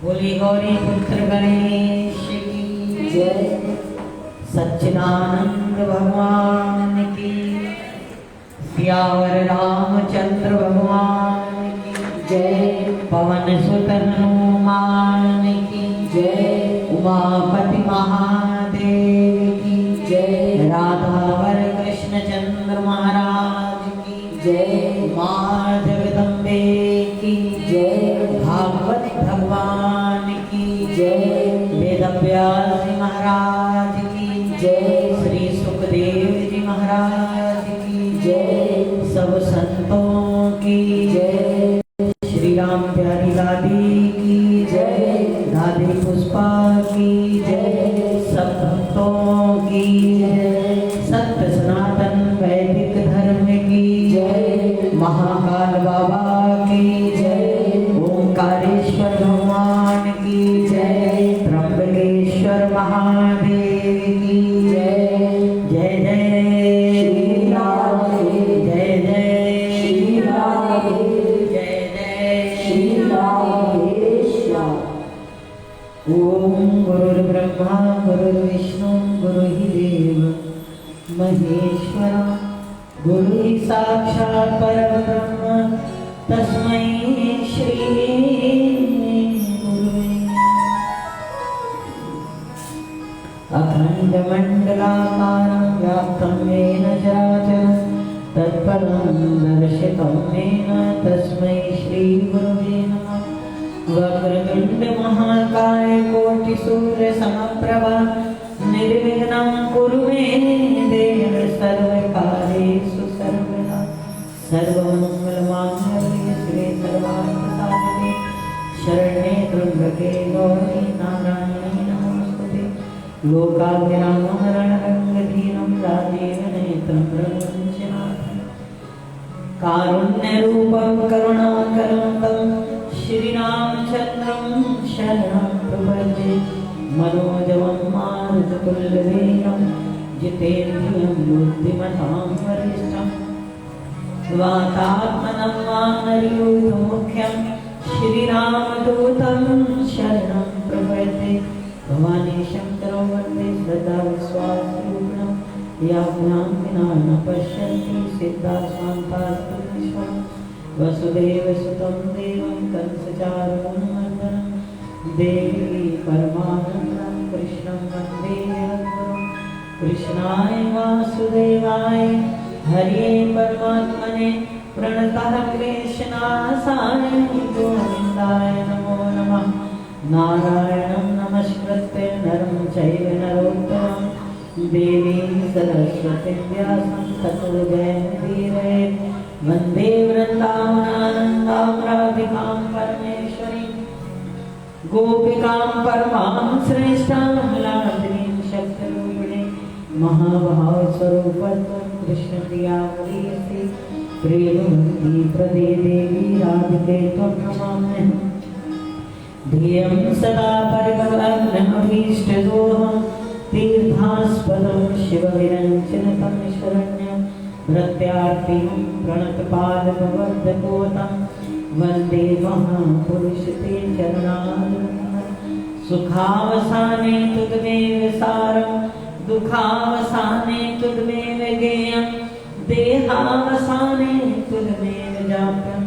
बोले गौरी पुत्र गणेश की जय। सच्चिदानंद भगवान की, सियावर रामचंद्र भगवान की जय। पवन सुत हनुमान की जय। उमापति महादेव की जय। राधावर कृष्ण चंद्र महाराज की जय। माँ जगदम्बे की जय। भागवत भगवान की जय। वेद व्यास महाराज की जय। श्री सुखदेव जी महाराज की जय। सब संतों की जय। श्री राम प्यारी दादी की जय। दादी पुष्पा की जय। सब भक्तों की जय। सत्य सनातन वैदिक धर्म की जय। महाकाल बाबा की जय। ओंकारेश्वर भगवान की जय। त्र्यंबकेश्वर महादेव की जय। जय जय श्री राम, जय जय श्री राम, जय जय श्री रामेश्वर। ओम गुरुर्ब्रह्मा गुरुर्विष्णु गुरुर्देव महेश्वर, गुरु साक्षात् परब्रह्म तस्मै श्री गुरुवे। अखण्डमण्डलाकारं व्याप्तं येन चराचरं तत्पदं दर्शितं येन तस्मै श्री गुरुवे नमः। वक्रतुण्ड महाकाय कोटिसूर्यसमप्रभा निर्विघ्नं कुरु मे देव सर्वकार्येषु सर्वदा। सर्वमङ्गलमाङ्गल्ये शिवे सर्वार्थसाधिके शरण्ये त्र्यम्बके गौरी नारायणी नमोस्तुते। लोकाभिरामहरणरङ्गधीरं राजीव नेत्रं प्रपञ्चनाथं कारुण्यरूपं करुणाकरं तं श्रीरामचन्द्रं शरणं प्रपद्ये। मनोजवं मारुततुल्यवेगं जितेन्द्रियं बुद्धिमतां वरिष्ठं वातात्मनं वानरयूथमुख्यं श्रीरामदूतं शरणं प्रपद्ये। भवानी शंकरो वन्दे सदा विश्वासरूपिणं याज्ञां विना न पश्यन्ति सिद्धा स्वान्तास्तुष्टं। वसुदेवसुतं देवं कंसचारूणमर्दनं देवी परमानन्दं कृष्णं वन्दे जगद्गुरुं। कृष्णाय वासुदेवाय हरे परमात्मने प्रणतः क्लेशनाशाय गोविन्दाय नमो नमः। नारायणं नमस्कृत्य नरं चैव नरोत्तमं देवीं सरस्वतीं व्यासं ततो जयमुदीरयेत्। वन्दे वृन्दावनानन्दां राधिकां परमेश्वरीं गोपिकां परमां श्रेष्ठां लाड्लीं शक्तिरूपिणीं महाभावस्वरूपत्वं कृष्णप्रिया प्रियसी प्रेमवती प्रदे देवी राधिके त्वं नमाम्यहम्। ध्येयं सदा परिभवग्नमभीष्टदोहं तीर्थास्पदं शिवविरञ्चिनुतं शरण्यं प्रत्यार्तिं प्रणतपादपवद्धकोतं वन्दे महापुरुषते चरणारविन्दं। सुखावसाने तुदमेव सारं दुःखावसाने तुदमेव गेयं देहावसाने तुदमेव जाप्यं।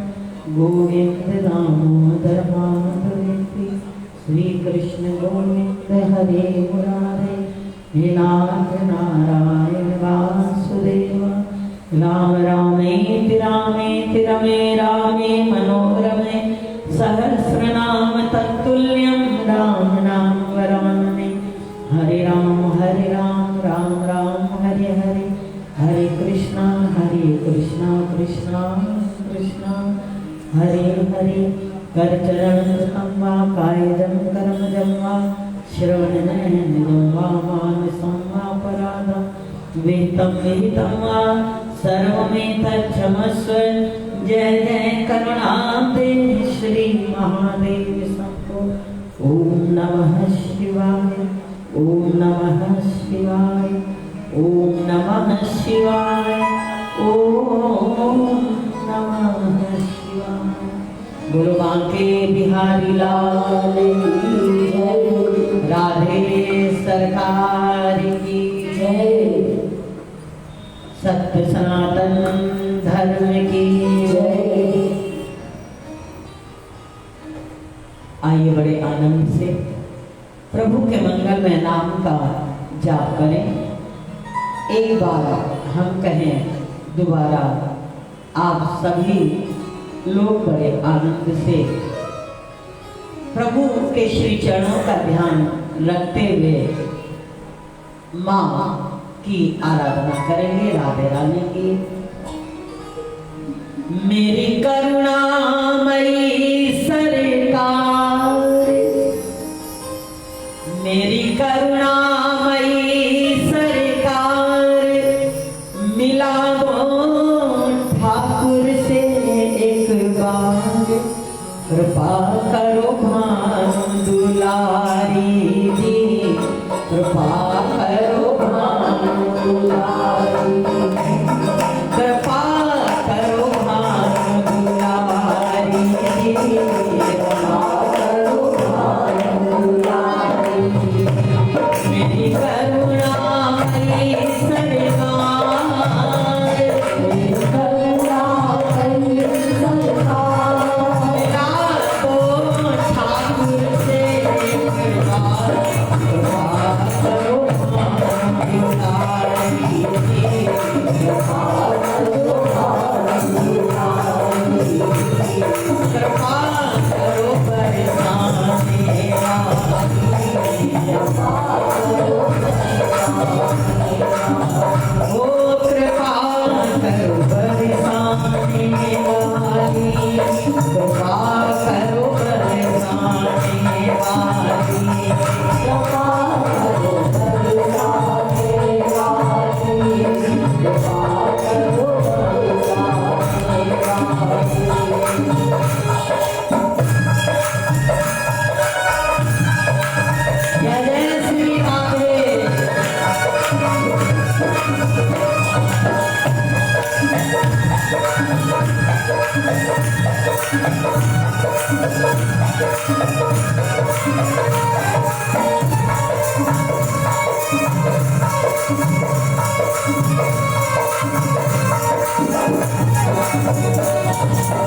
गोविन्द दामोदर माधवेति श्रीकृष्ण गोविन्द हरे मुरारे। हे नाथ नारायण वासुदेव। राम रामेति रामेति रमे रामे मनोरमे सहस्रनाम तत्तुल्यं राम नाम वरानने। हरे राम राम राम हरे हरे हरे कृष्णा कृष्णा कृष्णा हरे हरे। करचरणं वा कायदं कर्मजं वा श्रवणनयनं वा मानसं वा पराधं विहितं विहितं वा सर्वमेतच्छमस्व। जय जय करुणाब्धे श्री महादेव शंभो। ओम नमः शिवाय, ओम नमः शिवाय, ओम नमः शिवाय, ओम नमः शिवाय। बोलो बांके बिहारी लाल आनंद से प्रभु के मंगलमय नाम का जाप करें। एक बार हम कहें, दोबारा आप सभी लोग बड़े आनंद से प्रभु के श्री चरणों का ध्यान रखते हुए माँ की आराधना करेंगे, राधे रानी की। मेरी करुणामयी सरकार, मेरी करुणामयी सरकार, मिला दो ठाकुर से एक बार, कृपा करो भानु दुलारी जी, कृपा करो भानु दुलारी, कृपा करो भानु दुलारी जी, कृपा करो भानु दुलारी, मेरी करुणामयी सरकार, मेरी करुणामयी सरकार, मिला दो ठाकुर से एक बार, कृपा करो भानु दुलारी जी, कृपा करो भानु दुलारी, कृपा करो बरसाने वाली, कृपा करो बरसाने वाली, ओ कृपा करो बरसाने वाली, कृपा करो बरसाने वाली, कृपा करो बरसाने वाली, कृपा करो बरसाने वाली। जय जय श्री राधे।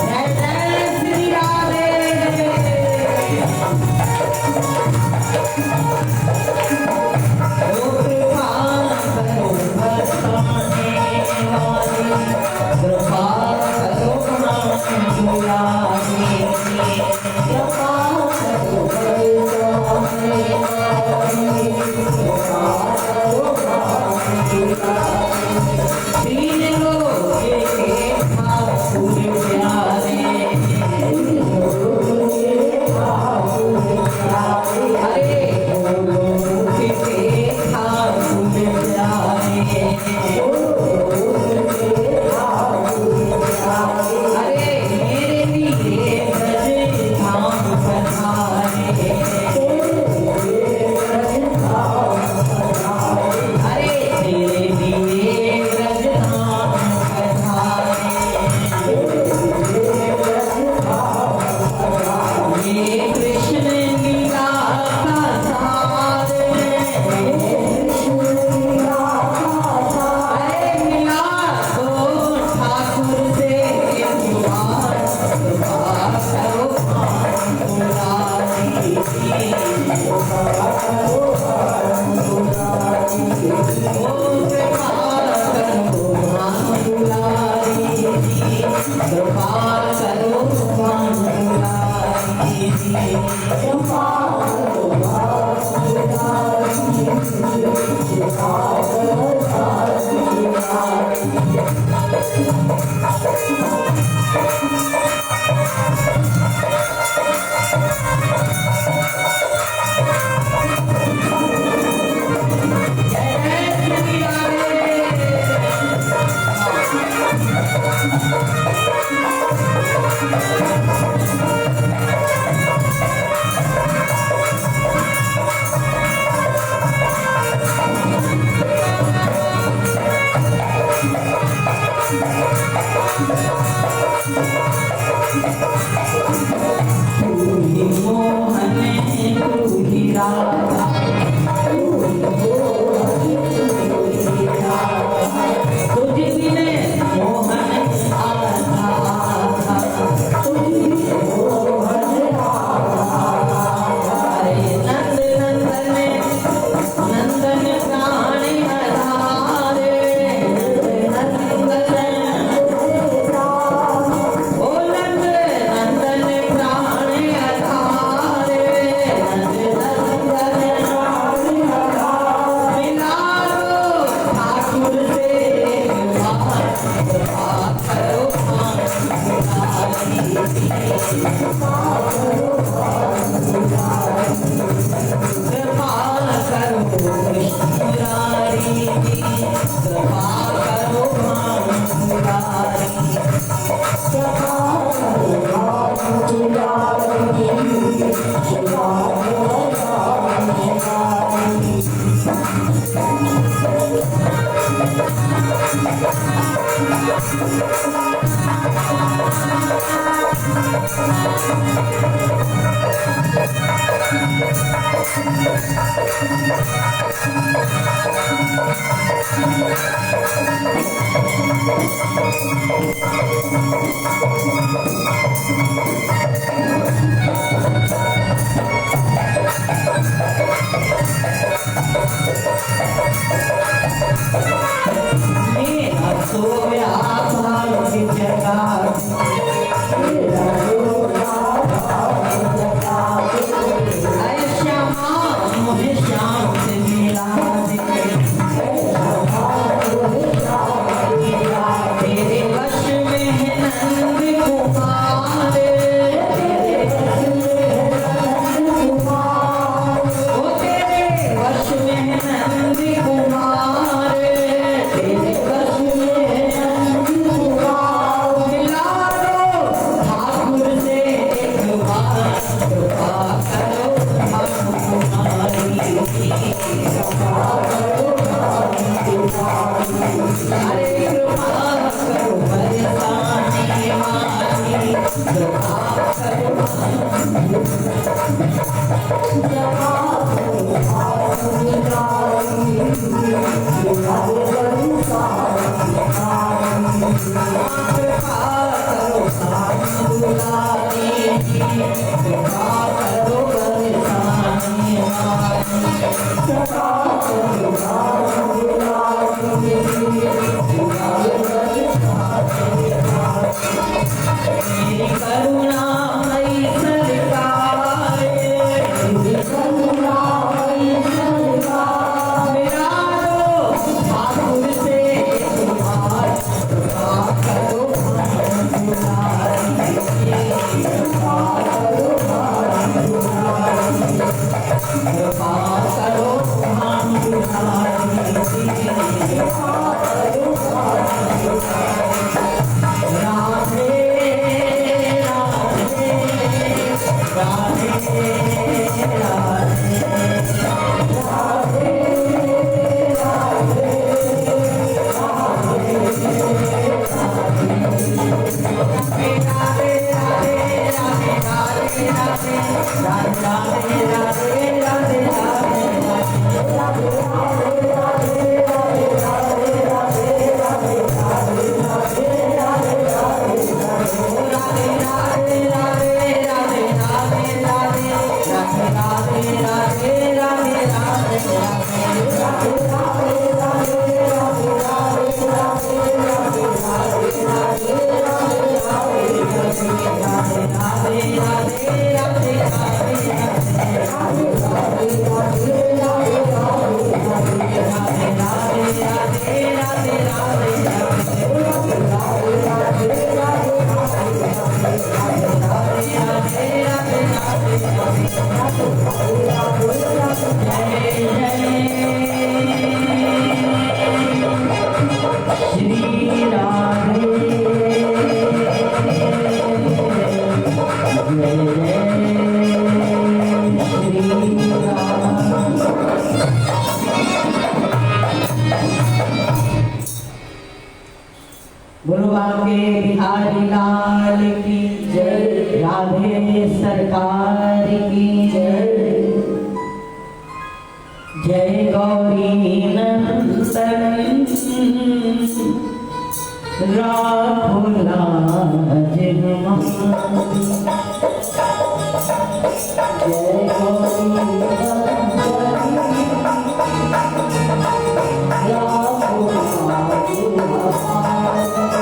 जय जय श्री राधे। कृपा करो बरसाने वाली, कृपा करो भानु दुलारी, कृपा करो बोलो बांके बिहारी लाल की जय, राधे सरकार की जय। जय गौरी नंदन राखो लाज हमारी। जय गौरी नंदन राखो लाज हमारी।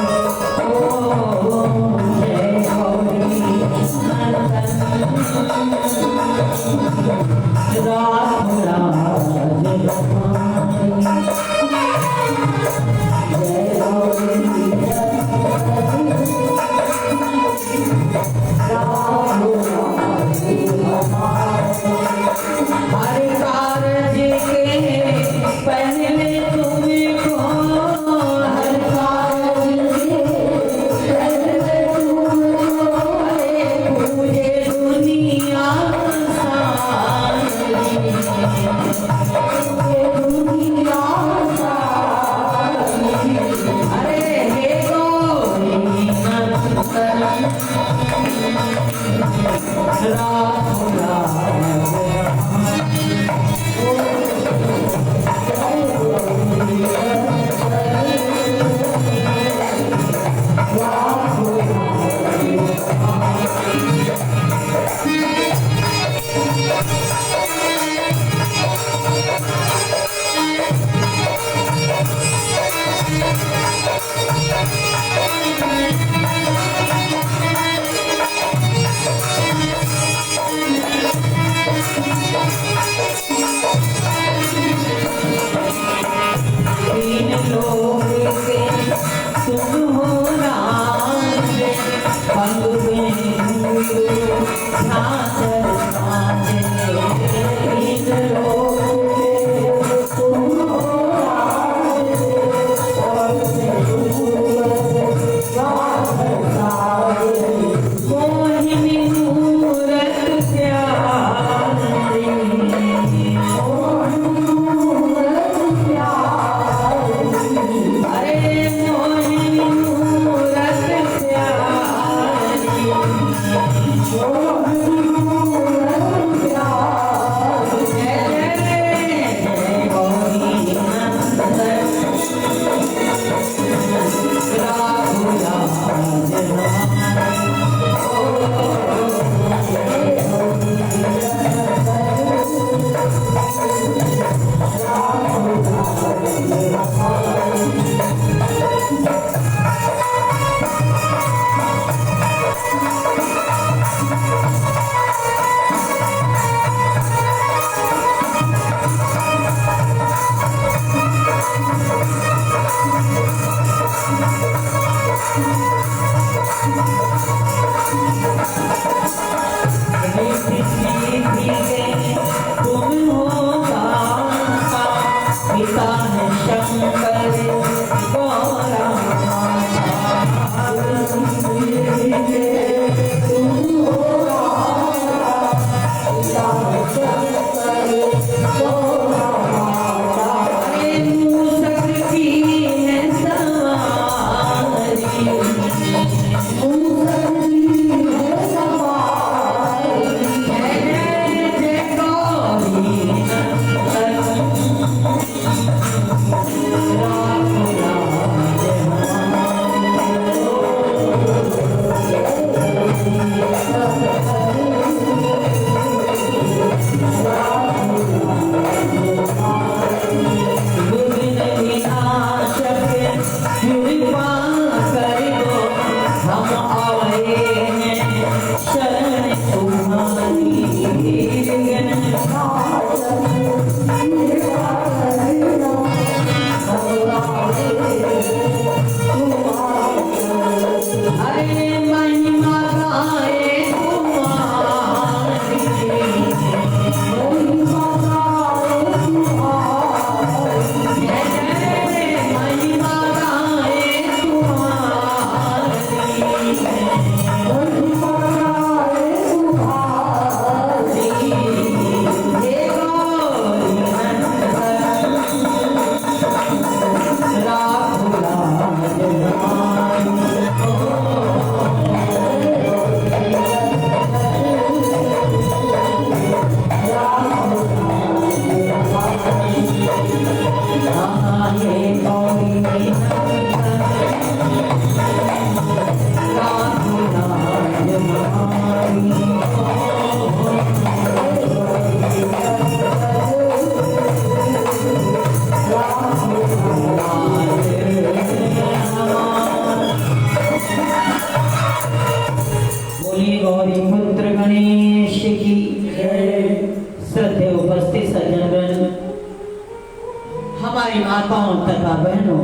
माताओं तथा बहनों,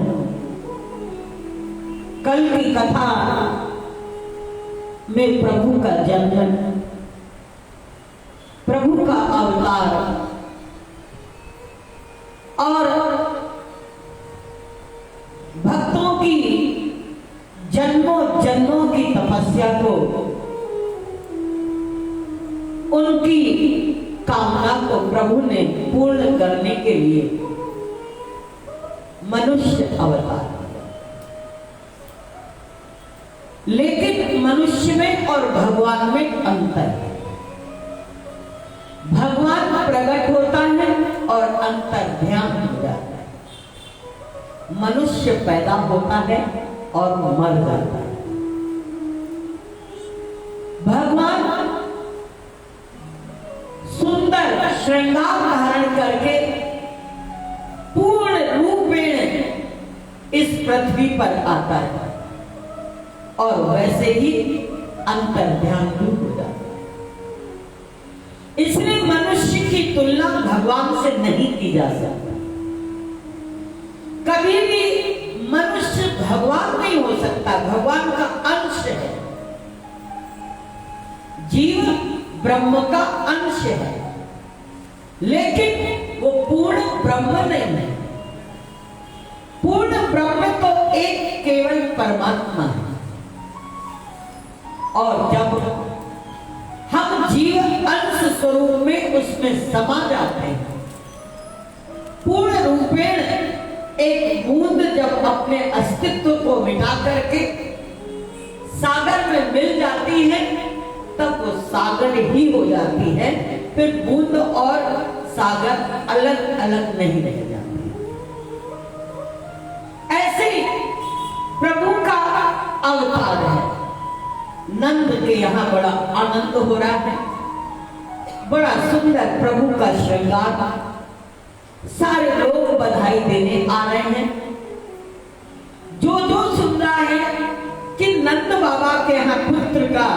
कल की कथा में प्रभु का जन्म, प्रभु का अवतार और भक्तों की जन्मों जन्मों की तपस्या को, उनकी कामना को प्रभु ने पूर्ण करने के लिए मनुष्य अवतार। लेकिन मनुष्य में और भगवान में अंतर है। भगवान प्रकट होता है और अंतर ध्यान हो जाता है। मनुष्य पैदा होता है और मर जाता है। भगवान सुंदर श्रृंगार धारण करके पूर्ण रूपेण इस पृथ्वी पर आता है और वैसे ही अंतर ध्यान दूर हो जाता है। इसलिए मनुष्य की तुलना भगवान से नहीं की जा सकती। कभी भी मनुष्य भगवान नहीं हो सकता, भगवान का अंश है। जीव ब्रह्म का अंश है, लेकिन वो पूर्ण ब्रह्म नहीं है। पूर्ण ब्रह्म तो एक केवल परमात्मा है। और जब हम जीव अंश स्वरूप में उसमें समा जाते हैं, पूर्ण रूपेण एक बूंद जब अपने अस्तित्व को मिटा करके सागर में मिल जाती है, तब वो सागर ही हो जाती है। फिर बूंद और सागर अलग अलग नहीं रह जाते। ऐसे ही प्रभु का अवतार है। नंद के यहाँ बड़ा आनंद हो रहा है, बड़ा सुंदर प्रभु का श्रृंगार, सारे लोग बधाई देने आ रहे हैं। जो जो सुन रहा है कि नंद बाबा के यहाँ पुत्र का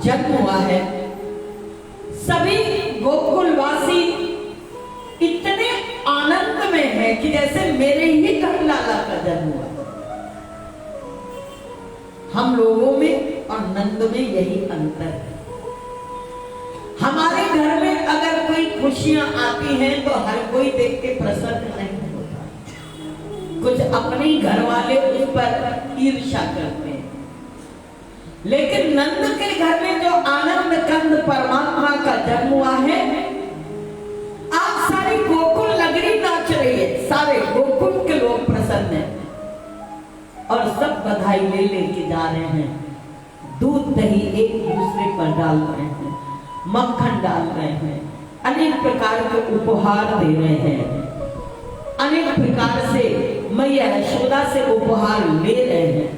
जन्म हुआ है, सभी गोकुलवासी इतने आनंद में है कि जैसे मेरे ही घर लाला का जन्म हुआ। हम लोगों में और नंद में यही अंतर है। हमारे घर में अगर कोई खुशियां आती हैं तो हर कोई देख के प्रसन्न नहीं होता, कुछ अपने ही घर वाले उस पर ईर्ष्या करते हैं। लेकिन नंद के घर में जो आनंद कंद परमात्मा का जन्म हुआ है, आज सारी गोकुल नगरी नाच रही है, सारे गोकुल के लोग प्रसन्न हैं और सब बधाई ले लेके जा रहे हैं। दूध दही एक दूसरे पर डाल रहे हैं, मक्खन डाल रहे हैं, अनेक प्रकार के उपहार दे रहे हैं, अनेक प्रकार से मैया यशोदा से उपहार ले रहे हैं।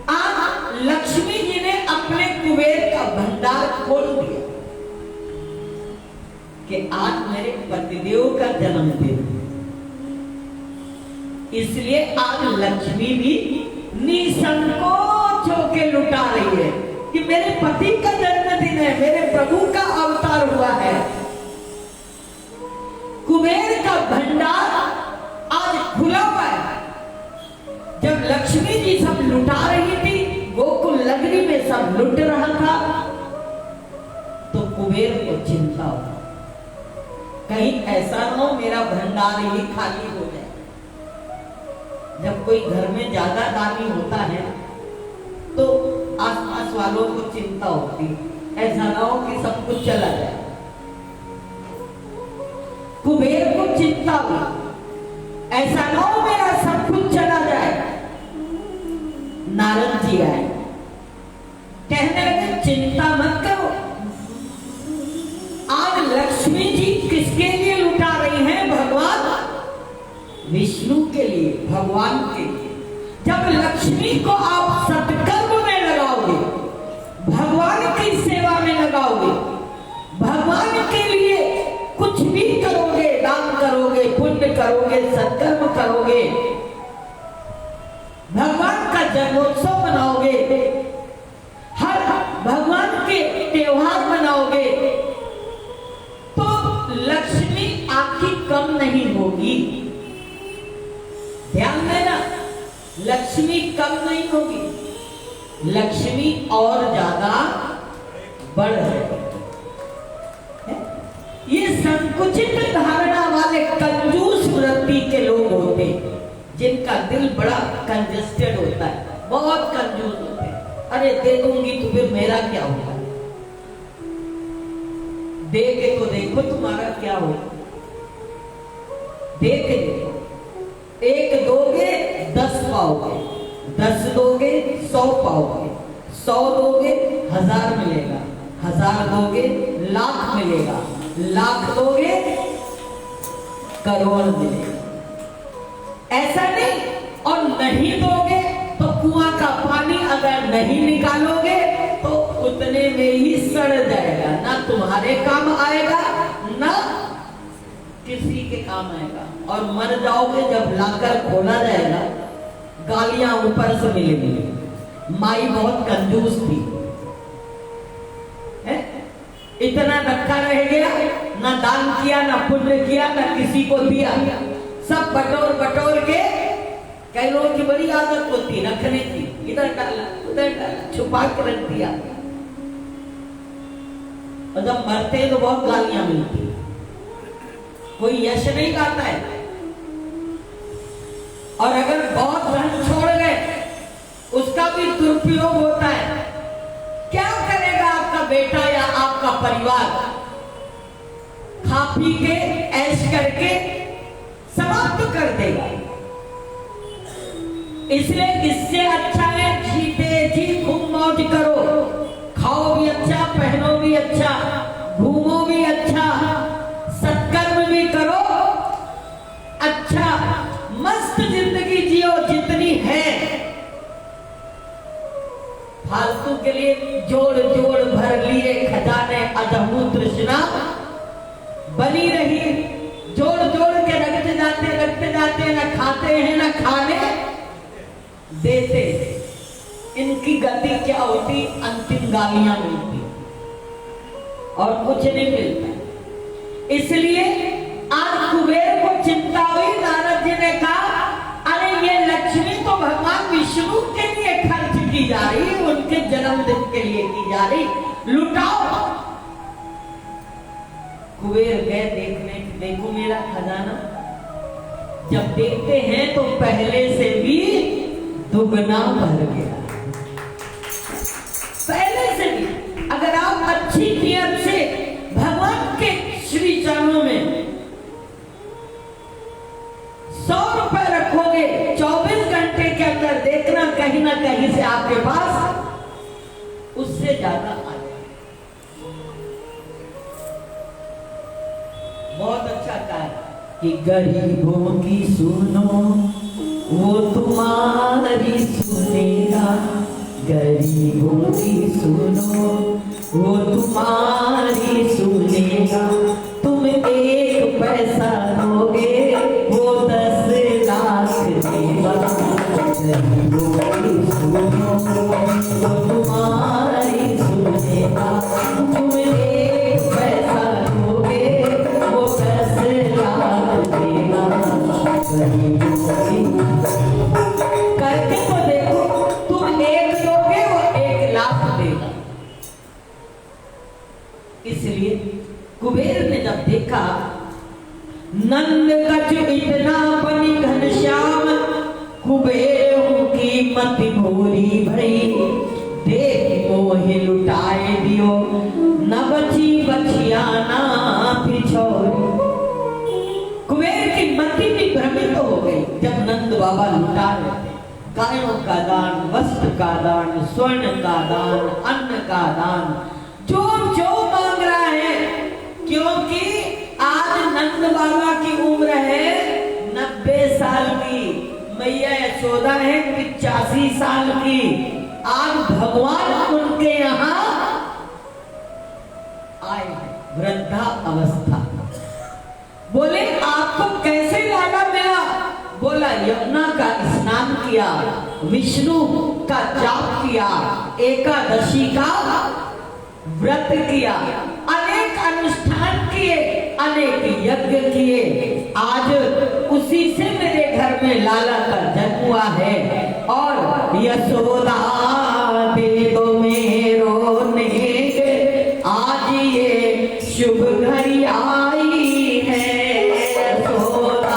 आज लक्ष्मी जी ने अपने कुबेर का भंडार खोल दिया कि आज मेरे पतिदेव का जन्मदिन, इसलिए आज लक्ष्मी भी निसंकोच होकर लुटा रही है कि मेरे पति का जन्मदिन है, मेरे प्रभु का अवतार हुआ है। कुबेर का भंडार आज खुला हुआ है। जब लक्ष्मी जी सब लुटा रही थी, गोकुल नगरी में सब लुट रहा था, तो कुबेर को चिंता हुआ, कहीं ऐसा ना हो मेरा भंडार ही खाली हो जाए। जब कोई घर में ज्यादा दानी होता है तो आसपास वालों को चिंता होती, ऐसा ना हो कि सब कुछ चला जाए। कुबेर को चिंता हुई, ऐसा ना हो मेरा सब कुछ चला जाए। नारद जी आए, कहने लगे चिंता मत करो, आज लक्ष्मी जी किसके लिए लुटा रही हैं? भगवान विष्णु के लिए, भगवान के लिए। जब लक्ष्मी को आप सत्कर्म में लगाओगे, भगवान की सेवा में लगाओगे, भगवान के लिए कुछ भी करोगे, दान करोगे, पुण्य करोगे, सत्कर्म करोगे, भगवान का जन्मोत्सव मनाओगे, हर भगवान के त्योहार मनाओगे, तो लक्ष्मी आपकी कम नहीं होगी। ध्यान देना, लक्ष्मी कम नहीं होगी, लक्ष्मी और ज्यादा बढ़ जाएगी। ये संकुचित धारणा वाले कंजूस वृत्ति के लोग होते हैं, जिनका दिल बड़ा कंजेस्टेड होता है, बहुत कंजूस होते हैं। अरे दे दूंगी तो फिर मेरा क्या होगा, दे के तो देखो तुम्हारा क्या होगा, दे के देखो। 1 दोगे 10 पाओगे, 10 दोगे 100 पाओगे, 100 दोगे 1000 मिलेगा, 1000 दोगे लाख मिलेगा, लाख दोगे करोड़ मिलेगा। ऐसा नहीं, और नहीं दोगे तो कुआं का पानी अगर नहीं निकालोगे तो उतने में ही सड़ जाएगा, ना तुम्हारे काम आएगा ना किसी के काम आएगा, और मर जाओगे जब लाकर खोला जाएगा, गालियां ऊपर से मिलेंगी। माई बहुत कंजूस थी, है? इतना रखा रह गया, ना दान किया, ना पुण्य किया, ना किसी को दिया, सब बटोर बटोर के। कई लोगों की बड़ी आदत होती रखने की, इधर डाला उधर डाला, छुपा के रख दिया, और जब मरते हैं तो बहुत गालियां मिलती है, कोई यश नहीं गाता है। और अगर बहुत धन छोड़ गए उसका भी दुरुपयोग होता है। क्या करेगा आपका बेटा या आपका परिवार? खा पी के ऐश करके समाप्त कर देगा। इसलिए इससे अच्छा है जीते जी खूब मौज करो, खाओ भी अच्छा, पहनो भी अच्छा, घूमो भी अच्छा, सत्कर्म भी करो, अच्छा मस्त जिंदगी जियो जितनी है। फालतू के लिए जोड़ जोड़ भर लिए खजाने अदहू तृष्णा बनी रही, जोड़ जोड़ के रखते जाते न खाते हैं न खाने देते। इनकी गति क्या होती? अंतिम गालियां मिलती और कुछ नहीं मिलता। इसलिए आज कुबेर को चिंता हुई। नारद जी ने कहा, अरे ये लक्ष्मी तो भगवान विष्णु के लिए खर्च की जा रही, उनके जन्मदिन के लिए की जा रही, लुटाओ। कुबेर गए देखने, देखो मेरा खजाना। जब देखते हैं तो पहले से भी दुगना भर गया, पहले से भी। अगर आप अच्छी नियत से भगवान के श्री चरणों में 100 रुपए रखोगे, 24 घंटे के अंदर देखना कहीं ना कहीं से आपके पास उससे ज्यादा आ जाए। बहुत अच्छा कहा कि गरीबों की सुनो वो तुम्हारी सुनेगा, गरीबों की सुनो वो तुम्हारी सुनेगा। तुम 1 पैसा दोगे वो 10 लाख देगा, गरीबों की सुनो वो तुम्हारी सुनेगा। तुम 1 पैसा दोगे वो 10 लाख देगा, गरीबों की। करके तो देखो, तुम 1 दोगे वो 1 लाख देगा। इसलिए कुबेर ने जब देखा नंद कछ इतना बनी घनश्याम, कुबेर की मति भोरी भई, देख मोहि लुटाए दियो, न बची बचिया ना पिछोरी। कुबेर की मति भी भ्रमित हो गई जब नंद बाबा लुटा रहे थे। गायों का दान, वस्त्र का दान, स्वर्ण का दान, अन्न का दान, जो जो मांग रहा है। क्योंकि आज नंद बाबा की उम्र है 90 साल की, मैया यशोदा है 85 साल की। आज भगवान उनके यहाँ आए, वृद्धा अवस्था। बोले आपको कैसे लाला मिला? बोला यमुना का स्नान किया, विष्णु का जाप किया, एकादशी का व्रत किया, अनेक अनुष्ठान किए, अनेक यज्ञ किए। आज उसी से मेरे घर में लाला का जन्म हुआ है। और यशोदा दे दो मेरो नेग, आज ये शुभ घड़ी आई है। यशोदा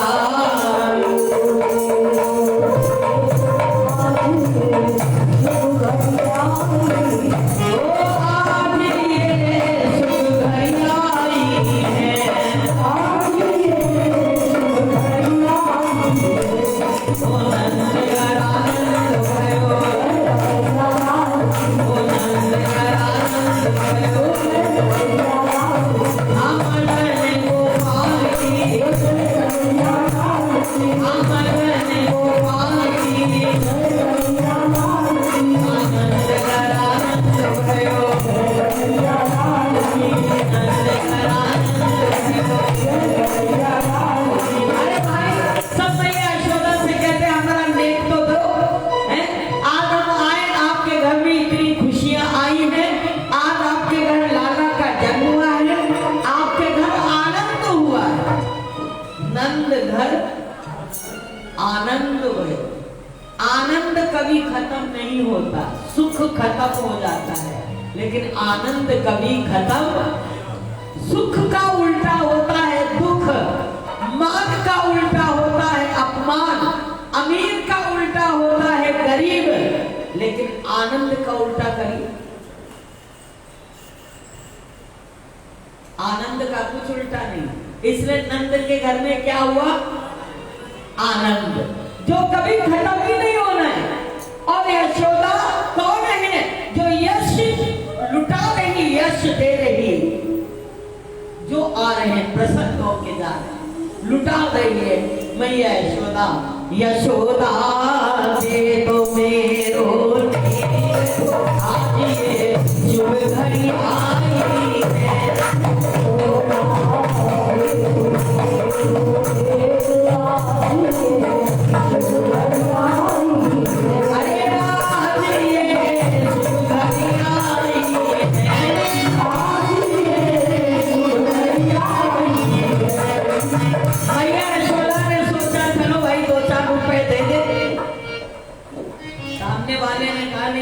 आनंद है। आनंद कभी खत्म नहीं होता, सुख खत्म हो जाता है, लेकिन आनंद कभी खत्म सुख का उल्टा होता है दुख, मान का उल्टा होता है अपमान, अमीर का उल्टा होता है गरीब, लेकिन आनंद का उल्टा करिए, आनंद का कुछ उल्टा नहीं। इसलिए नंद के घर में क्या हुआ? आनंद, जो कभी खत्म ही नहीं होना है। और यशोदा कौन है? जो यश लुटा रही, यश दे रही, जो आ रहे हैं प्रसन्न होके जा रहे, लुटा रही है मैया यशोदा। यशोदा दे दो मेरो आज ये शुभ घड़ी आई है।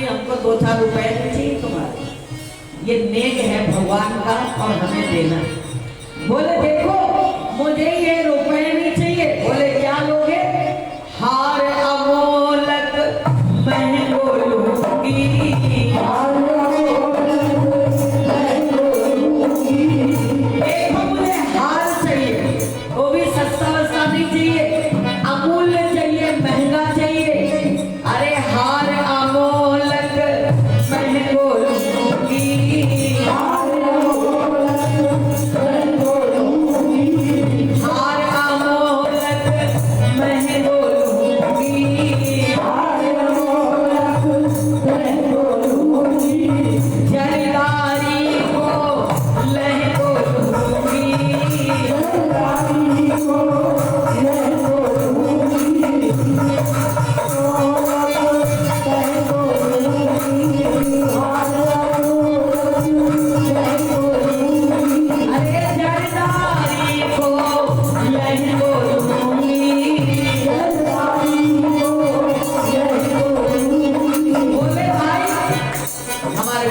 हमको 2-4 रुपए नहीं चाहिए तुम्हारे, ये नेक है भगवान का और हमें देना। बोले देखो मुझे ये रुपए नहीं चाहिए। बोले क्या लोगे? हार अमोलक मैं बोलूंगी, देखो मुझे हार चाहिए, वो भी सस्ता वस्ता नहीं चाहिए, अमूल्य चाहिए, महंगा चाहिए। अरे हार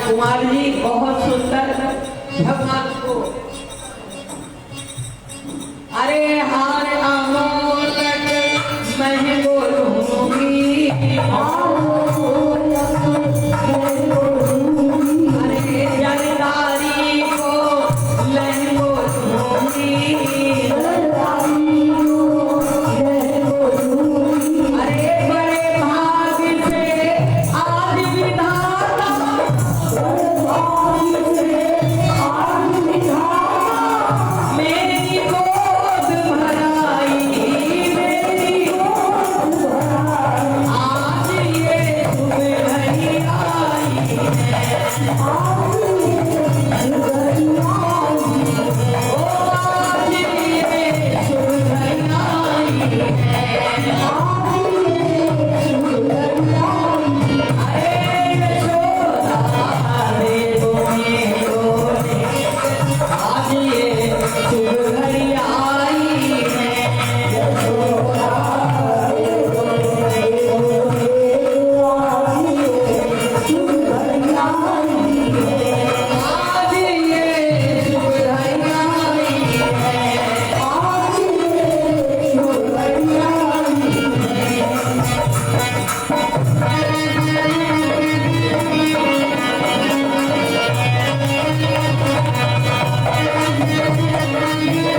कुमार जी बहुत सुंदर भगवान को, अरे हार अमोलक मैं बोलूंगी, अरे जलदारी को मैं बोलूंगी, अरे बड़े भाग्य से आज विधाता मेरी गोद भराई, मेरी गोद भराई, आज ये शुभ घड़ी आई है, आज ये शुभ घड़ी आई है, ओ आज ये शुभ घड़ी आई है, आज ये शुभ घड़ी आई है। अरे यशोदा दे दो मेरो आज ये शुभ घड़ी आई है, यशोदा दे दो मेरो आज ये शुभ घड़ी आई है, आज ये शुभ घड़ी आई है, आज ये शुभ घड़ी आई है।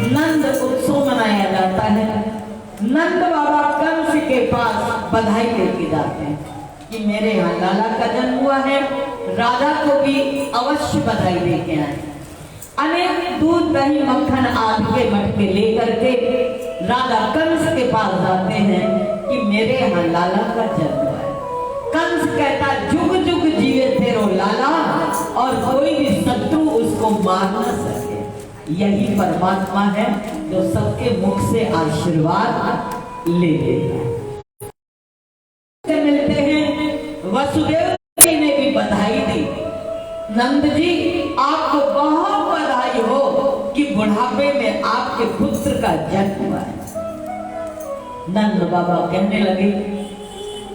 नंद उत्सव मनाया जाता है। नंद बाबा कंस के पास बधाई लेके जाते हैं कि मेरे यहाँ लाला का जन्म हुआ है, राजा को भी अवश्य बधाई देके आए। अनेक दूध दही मक्खन आदि के मटके लेकर के राजा कंस के पास जाते हैं कि मेरे यहाँ लाला का जन्म हुआ है। कंस कहता जुग जुग जीवे तेरो लाला, और कोई भी शत्रु उसको मार न सके। यही परमात्मा है जो सबके मुख से आशीर्वाद ले लेता है। मिलते हैं वसुदेव जी ने भी बधाई दी, नंद जी आपको बहुत बधाई हो कि बुढ़ापे में आपके पुत्र का जन्म हुआ है। नंद बाबा कहने लगे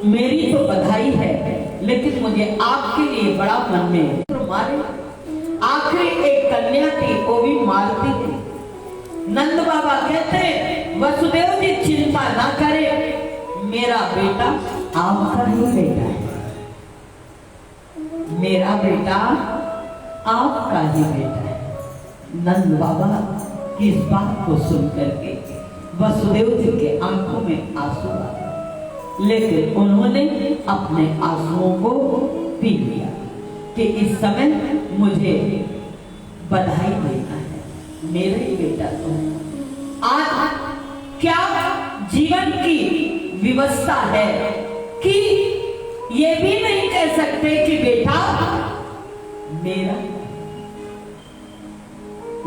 मेरी तो बधाई है, लेकिन मुझे आपके लिए बड़ा मन में मारे। आखिरी एक कन्या थी, वो भी मारती थी। नंद बाबा कहते वसुदेव जी चिंता ना करे, मेरा बेटा आपका ही बेटा है, मेरा बेटा आपका ही बेटा है। नंद बाबा की इस बात को सुन करके वसुदेव जी के आंखों में आंसू आ गए, लेकिन उन्होंने अपने आंसुओं को पी लिया कि इस समय मुझे बधाई देना है, मेरा ही बेटा तो है। आज क्या जीवन की व्यवस्था है कि ये भी नहीं कह सकते कि बेटा मेरा।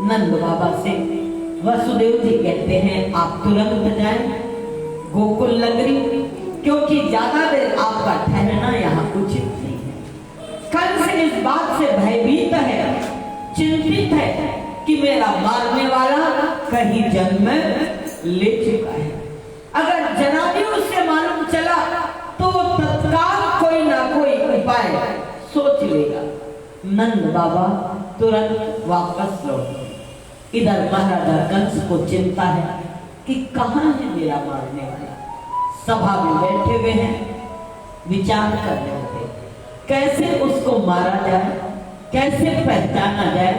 नंद बाबा से वसुदेव जी कहते हैं आप तुरंत जाएं गोकुल नगरी, क्योंकि ज्यादा देर आपका ठहरना यहाँ उचित नहीं है। कंस इस बात से भयभीत है, चिंतित है कि मेरा मारने वाला कहीं जन्म ले चुका है। अगर जनादेव से मालूम चला तो तत्काल कोई ना कोई उपाय सोच लेगा। नंद बाबा तुरंत वापस लौट। इधर महाराजा कंस को चिंता है कि कहाँ है मेरा मारने वाला। सभा में बैठे हुए हैं, विचार कर रहे थे कैसे उसको मारा जाए, कैसे पहचाना जाए,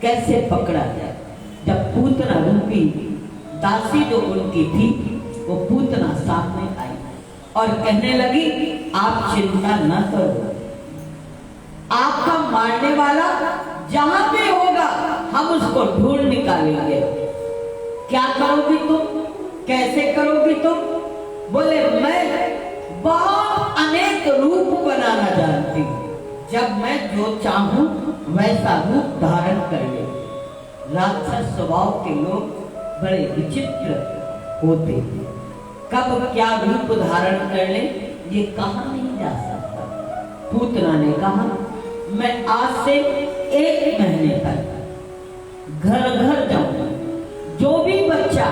कैसे पकड़ा जाए। जब पूतना रूपी दासी जो उनकी थी वो पूतना सामने आई और कहने लगी, आप चिंता न करो, आपका मारने वाला जहां भी होगा हम उसको ढूंढ निकालेंगे। क्या करोगी तुम, कैसे करोगी तुम? बोले मैं बहुत अनेक रूप बनाना जानती हूँ, जब मैं जो चाहूं वैसा रूप धारण कर ले। राक्षस स्वभाव के लोग बड़े विचित्र होते हैं, कब क्या रूप धारण कर ले ये कहा नहीं जा सकता। पूतना ने कहा, मैं आज से 1 महीने तक घर घर जाऊंगा, जो भी बच्चा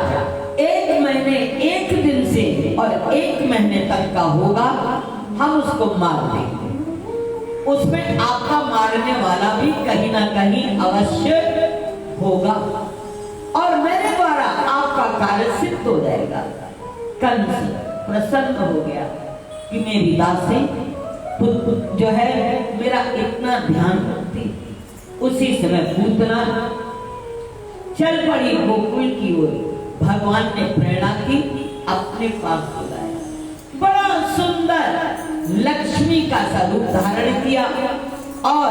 1 महीने 1 दिन से और 1 महीने तक का होगा हम उसको मार देंगे। उसमें आपका मारने वाला भी कहीं ना कहीं अवश्य होगा और मेरे द्वारा आपका कार्य सिद्ध हो जाएगा। कंस प्रसन्न हो गया कि मेरी दासी जो है मेरा इतना ध्यान रखती। उसी समय पूतना चल पड़ी गोकुल की ओर। भगवान ने प्रेरणा की, अपने पास बुलाया। बड़ा सुंदर लक्ष्मी का स्वरूप धारण किया और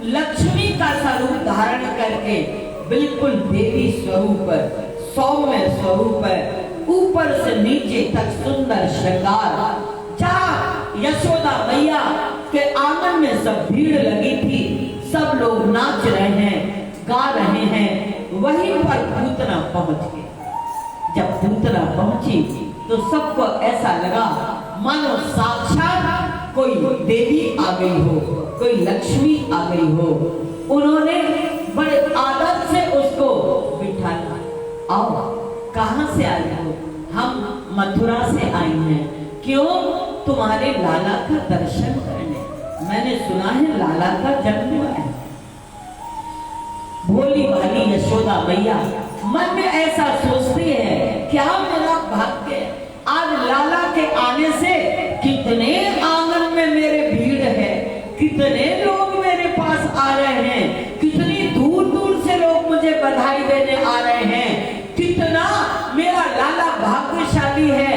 लक्ष्मी का स्वरूप धारण करके बिल्कुल देवी स्वरूप, सौम्य स्वरूप, ऊपर से नीचे तक सुंदर श्रृंगार। जहाँ यशोदा मैया के आंगन में सब भीड़ लगी थी, सब लोग नाच रहे हैं, गा रहे हैं, वहीं पर पूतना पहुंच गई। जब पूतना पहुंची तो सबको ऐसा लगा मानो साक्षात कोई देवी आ गई हो, कोई लक्ष्मी आ गई हो। उन्होंने बड़े आदर से उसको बिठाया। आओ, कहाँ से आई हो? हम मथुरा से आई हैं। क्यों? तुम्हारे लाला का दर्शन करने। मैंने सुना है लाला का जन्म हुआ है। भोली भाली यशोदा मैया मन में ऐसा सोचती है, क्या मेरा भाग्य, आज लाला के आने से कितने आंगन में मेरे भीड़ है, कितने लोग मेरे पास आ रहे हैं, कितनी दूर दूर से लोग मुझे बधाई देने आ रहे हैं, कितना मेरा लाला भाग्यशाली है।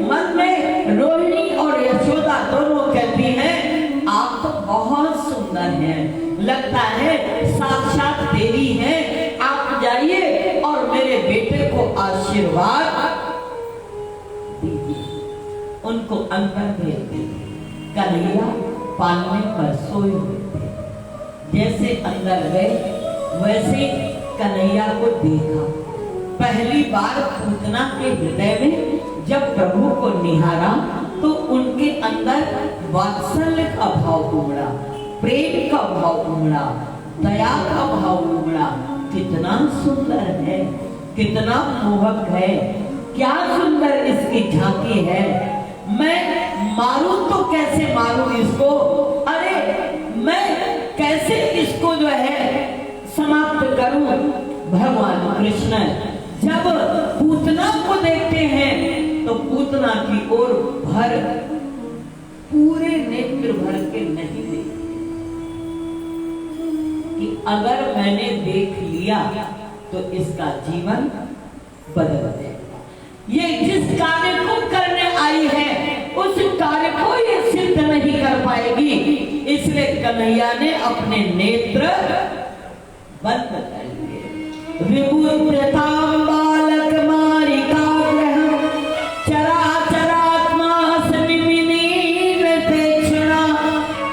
मन में रोहिणी और यशोदा दोनों कहती हैं, आप तो बहुत सुंदर हैं, लगता है साक्षात देवी हैं। आप जाइए और मेरे बेटे को आशीर्वाद दीजिए। उनको अंदर भेज दीजिए। कन्हैया पालने पर सोए हुए थे। जैसे अंदर गए वैसे कन्हैया को देखा। पहली बार पूतना के हृदय में जब प्रभु को निहारा तो उनके अंदर वात्सल्य का भाव उमड़ा, प्रेम का भाव उमड़ा, दया का भाव उमड़ा। कितना सुंदर है, कितना मोहक है, क्या सुंदर इसकी झांकी है। मैं मारूं तो कैसे मारूं इसको, अरे मैं कैसे इसको जो है समाप्त करूं। भगवान कृष्ण जब पूतना को देखते हैं तो पूतना की ओर भर पूरे नेत्र भर के नहीं देखते कि अगर मैंने देख लिया तो इसका जीवन बदल जाएगा। ये जिस कार्य को करने आई है उस कार्य को ये सिद्ध नहीं कर पाएगी। इसलिए कन्हैया ने अपने नेत्र बंद कर लिए। विभूतितां बालक मारिका ग्रहं चराचरात्मा समिमिनीव तेक्षणा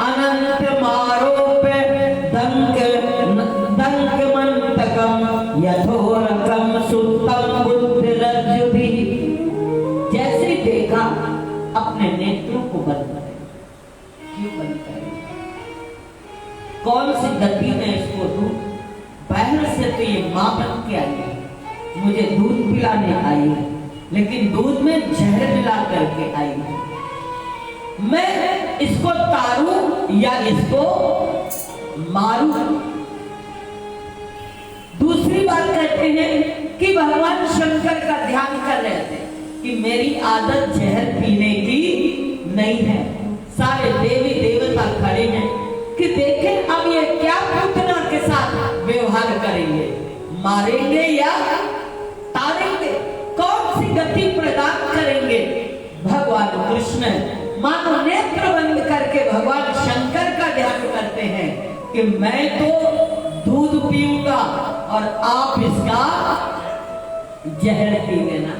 अनंत मारोप्य दंकमंतकं यथोरकं सुप्तं बुद्धिरज्जुभिः। जैसे देखा बंद करें? क्यों बंद करें? कौन सी गति में इसको दूं? बाहर से तो ये मां बन के आई है, मुझे दूध पिलाने आई है, लेकिन दूध में जहर मिला करके आई है। मैं इसको तारूं या इसको मारूं? दूसरी बात कहते हैं कि भगवान शंकर का ध्यान कर रहे थे कि मेरी आदत जहर पीने की नहीं है। सारे देवी देवता खड़े हैं कि देखें अब ये क्या पूतना के साथ व्यवहार करेंगे, मारेंगे या तारेंगे, कौन सी गति प्रदान करेंगे। भगवान कृष्ण मानो नेत्र बंद करके भगवान शंकर का ध्यान करते हैं कि मैं तो दूध पीऊंगा और आप इसका जहर पी लेना,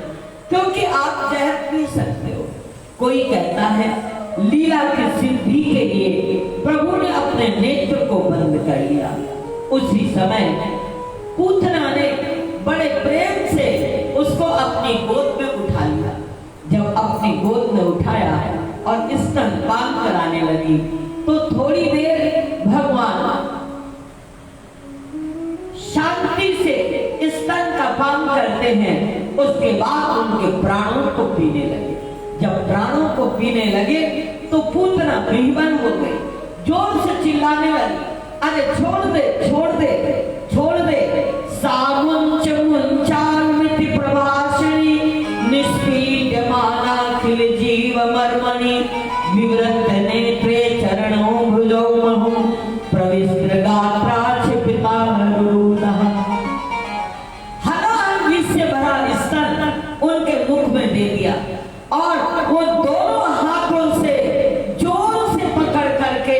क्योंकि आप जहर पी सकते हो। कोई कहता है लीला की सिद्धि के लिए प्रभु ने अपने नेत्र को बंद कर लिया। उसी समय पूतना ने बड़े प्रेम से उसको अपनी गोद में उठा लिया। जब अपनी गोद में उठाया और स्तनपान कराने लगी तो थोड़ी देर भगवान शांति से स्तन का पान करते हैं, उसके बाद उनके प्राणों को पीने लगे। जब प्राणों को पीने लगे तो पूतना बेईमान हो गई, जोर से चिल्लाने लगी, अरे छोड़ दे छोड़ दे छोड़ दे। सामुंच मुंचालमिति प्रभाषिणी निष्पीड्यमाना खिल जीव मर्मणि विवृत नेत्रे चरणों भुजौ महु प्रविष्ट गात्रा क्षिपिता मरुदः। हलाहल से भरा स्तन उनके मुख में दे दिया और वो दोनों हाथों से जोर से पकड़ करके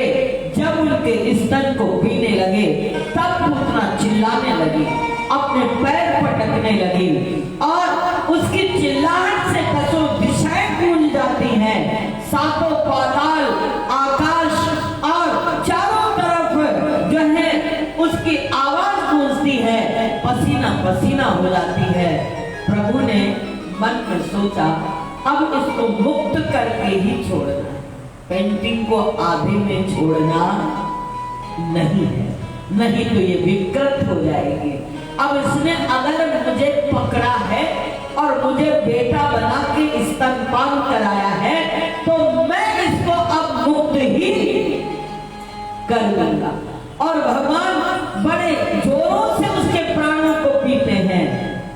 जब उनके स्तन को पीने लगे तब पूतना चिल्लाने लगी, अपने पैर पटकने लगी और उसकी चिल्लाहट से दसों दिशाएं गूंज जाती हैं। सातों पाताल, आकाश और चारों तरफ जो है उसकी आवाज गूंजती है, पसीना पसीना हो जाती है। प्रभु ने मन में सोचा अब इसको मुक्त करके ही छोड़ना है, पेंटिंग को आधे में छोड़ना नहीं है, नहीं तो ये विकृत हो जाएगी। अब इसने अगर मुझे पकड़ा है और मुझे बेटा बना के स्तनपान कराया है तो मैं इसको अब मुक्त ही कर लूंगा। और भगवान बड़े जोरों से उसके प्राणों को पीते हैं,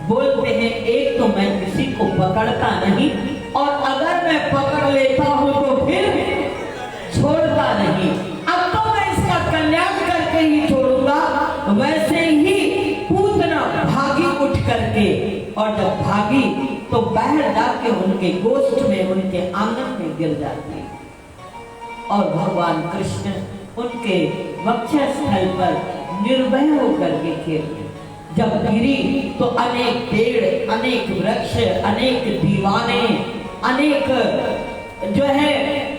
बोलते हैं एक तो मैं किसी को पकड़ता नहीं और अगर मैं पकड़ लेता हूं तो फिर छोड़ता नहीं, अब तो मैं इसका कल्याण करके ही छोड़ूंगा। वैसे ही पूतना भागी उठ करके, और जब भागी तो बाहर जाके उनके गोष्ठ में, उनके आंगन में गिर जाती और भगवान कृष्ण उनके वक्षस्थल पर निर्भय होकर के खेलते। जब गिरी तो अनेक पेड़, अनेक वृक्ष, अनेक दीवाने, अनेक जो है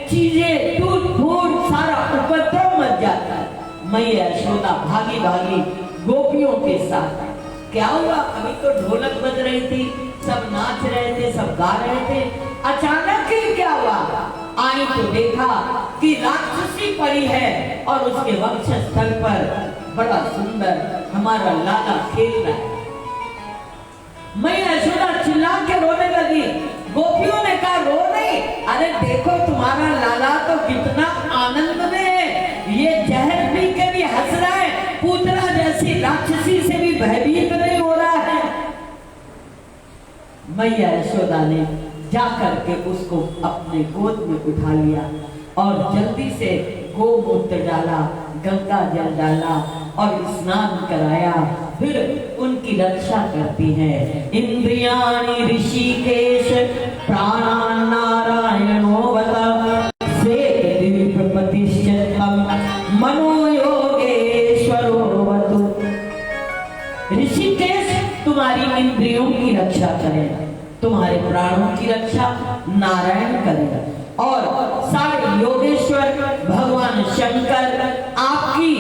चीजें टूट फूट सारा उपद्रव मच जाता है। मैया यशोदा भागी भागी गोपियों के साथ, क्या हुआ, अभी तो ढोलक बज रही थी, सब नाच रहे थे, सब गा रहे थे, अचानक ही क्या हुआ, आई तो देखा कि राक्षसी पड़ी है और उसके वक्षस्थल पर बड़ा सुंदर हमारा लाला खेल रहा है। मैया यशोदा चिल्ला के रोने लगी। गोपियों ने कहा रो नहीं, अरे देखो तुम्हारा लाला तो कितना आनंद में है, ये जहर पी के भी हंस रहा है, पूतना जैसी राक्षसी से भी भयभीत नहीं हो रहा है। मैया यशोदा ने जाकर के उसको अपने गोद में उठा लिया और जल्दी से गोमूत्र डाला, गंगा जल डाला और स्नान कराया, फिर उनकी रक्षा करती है। इंद्रियाणि ऋषिकेश प्राणान् नारायणो वद सेत दिव्यपतिश्चतम मनो योगेश्वरो वतु। ऋषिकेश तुम्हारी इंद्रियों की रक्षा करें, तुम्हारे प्राणों की रक्षा नारायण करेगा और सारे योगेश्वर भगवान शंकर आपकी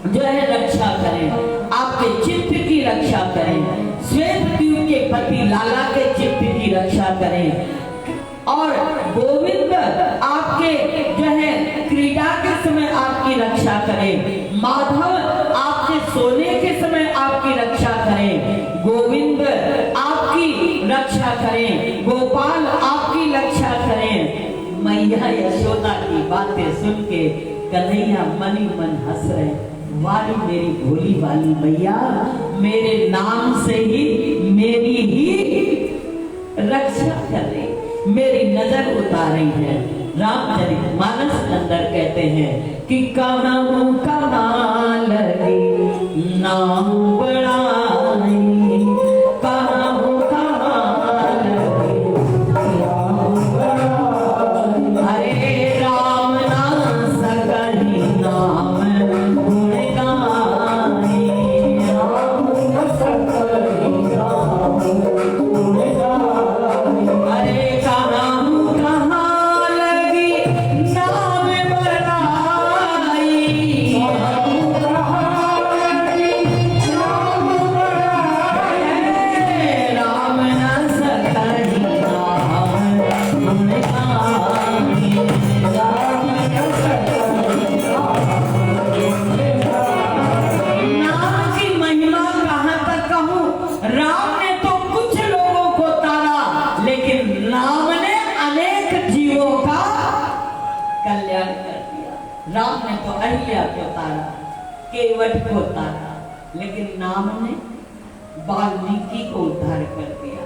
जो है रक्षा करें, आपके चित्त की रक्षा करें, श्वेत द्वीप के पति लाला के चित्त की रक्षा करें और गोविंद आपके जो है क्रीड़ा के समय आपकी रक्षा करे, माधव आपके सोने के समय आपकी रक्षा करे, गोविंद आपकी रक्षा करें, गोपाल आपकी रक्षा करें। मैया यशोदा की बातें सुन के कन्हैया मन ही मन हंस रहे, वाली मेरी भोली वाली मैया मेरे नाम से ही मेरी ही रक्षा कर रही, मेरी नजर उतार रही है। रामचरितमानस अंदर कहते हैं कि कहाँ कहाँ लगी नाम बड़ाई, कहाँ कहाँ लगी नाम बड़ाई, अरे राम नाम सकहि नाम गुण गाई, राम सकहि नाम गुण गाई, अरे राम ने तो अहिल्या को तारा, केवट को तारा, लेकिन नाम ने वाल्मीकि को उद्धार कर दिया,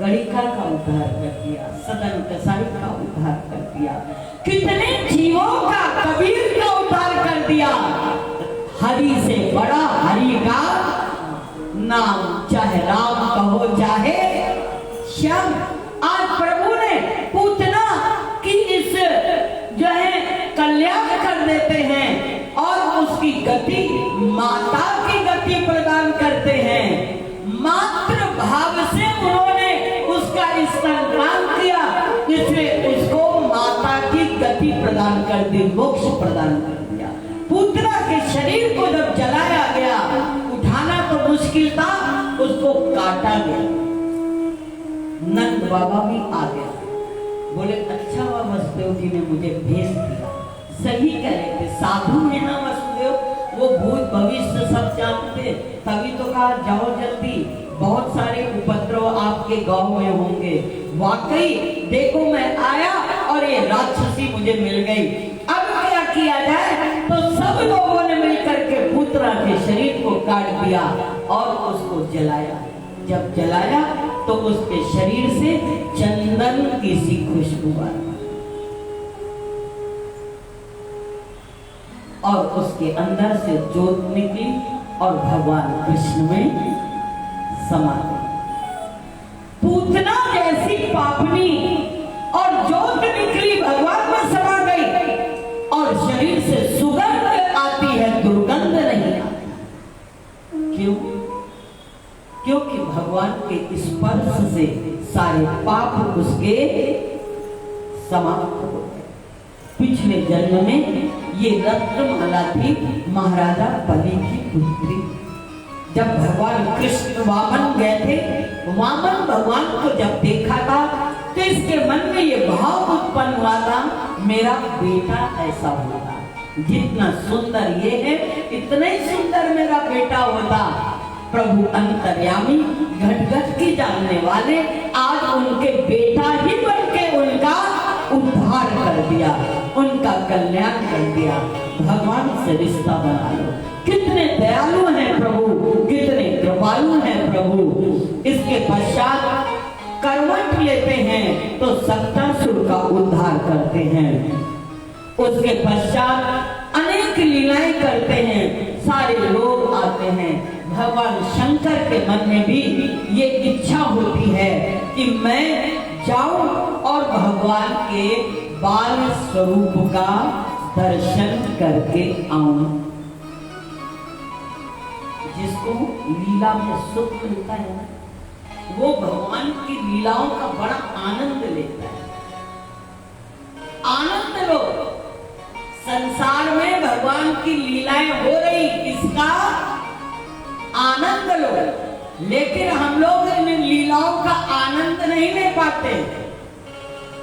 गणिका का उद्धार कर दिया, सदन कसाई का उद्धार कर दिया, कितने जीवों का, कबीर का उद्धार कर दिया। हरि से बड़ा हरि का नाम, चाहे राम कहो चाहे श्याम। आज प्रभु ने पूतना की इस जो है कल्याण कर देते हैं और उसकी गति माता की गति प्रदान करते हैं। मातृ भाव से उन्होंने उसका स्तनपान किया, इसलिए उसको माता की गति प्रदान कर दी, मोक्ष प्रदान कर दिया। पुत्रा के शरीर को जब जलाया गया, उठाना तो मुश्किल था, उसको काटा गया। नंद बाबा भी आ गया, बोले अच्छा हुआ वसुदेव जी ने मुझे भेज दिया। सही कह रहे थे, साधु है ना वसुदेव, वो भूत भविष्य सब जानते, तभी तो कहा जाओ जल्दी, बहुत सारे उपद्रव आपके गांव में होंगे। वाकई देखो मैं आया और ये राक्षसी मुझे मिल गई, अब क्या किया जाए? तो सब लोगों ने मिलकर के पुत्रा के शरीर को काट दिया और उसको जलाया। जब जलाया तो उसके शरीर से चंदन की सी खुशबू आई और उसके अंदर से ज्योत निकली और भगवान कृष्ण में समा गई। पूतना जैसी पापनी और ज्योत निकली भगवान में समा गई और शरीर से सुगंध आती है, दुर्गंध नहीं आती। क्यों? क्योंकि भगवान के स्पर्श से सारे पाप उसके समाप्त हो गए। पिछले जन्म में ये रत्नमाला थी महाराजा बलि की पुत्री। जब भगवान कृष्ण वामन गए थे, वामन भगवान को जब देखा था तो इसके मन में ये भाव उत्पन्न हुआ था, मेरा बेटा ऐसा होगा, जितना सुंदर ये है इतना ही सुंदर मेरा बेटा होता। प्रभु अंतर्यामी घट-घट की जानने वाले आज उनके बेटा ही बनके उनका उद्धार कर दिया, उनका कल्याण कर दिया। भगवान से रिश्ता बना लो। कितने दयालु हैं प्रभु, कितने कृपालु हैं प्रभु। इसके पश्चात करवट लेते हैं तो सप्तासुर का उद्धार करते हैं। उसके पश्चात अनेक लीलाएं करते हैं, सारे लोग आते हैं। भगवान शंकर के मन में भी ये इच्छा होती है कि मैं जाऊं और भगवान के बाल स्वरूप का दर्शन करके आऊं। जिसको लीला में सुख मिलता है ना, वो भगवान की लीलाओं का बड़ा आनंद लेता है। आनंद लो, संसार में भगवान की लीलाएं हो रही, इसका आनंद लो। लेकिन हम लोग इन लीलाओं का आनंद नहीं ले पाते।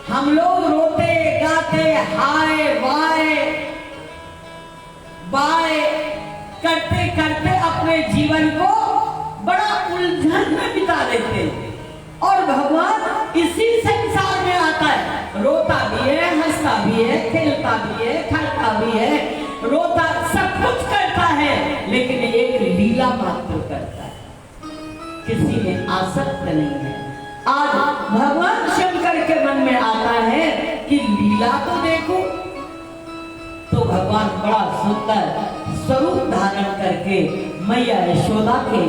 हम लोग रोते गाते हाय वाय बाय करते करते अपने जीवन को बड़ा उलझन में बिता देते और भगवान इसी संसार में आता है, रोता भी है, हंसता भी है, खेलता भी है, खाता भी है, रोता सब कुछ करता है, लेकिन एक लीला मात्र करता है, किसी में आसक्त नहीं है। आज भगवान शंकर के मन में आता है कि लीला तो देखो, तो भगवान बड़ा सुंदर स्वरूप धारण करके मैया यशोदा के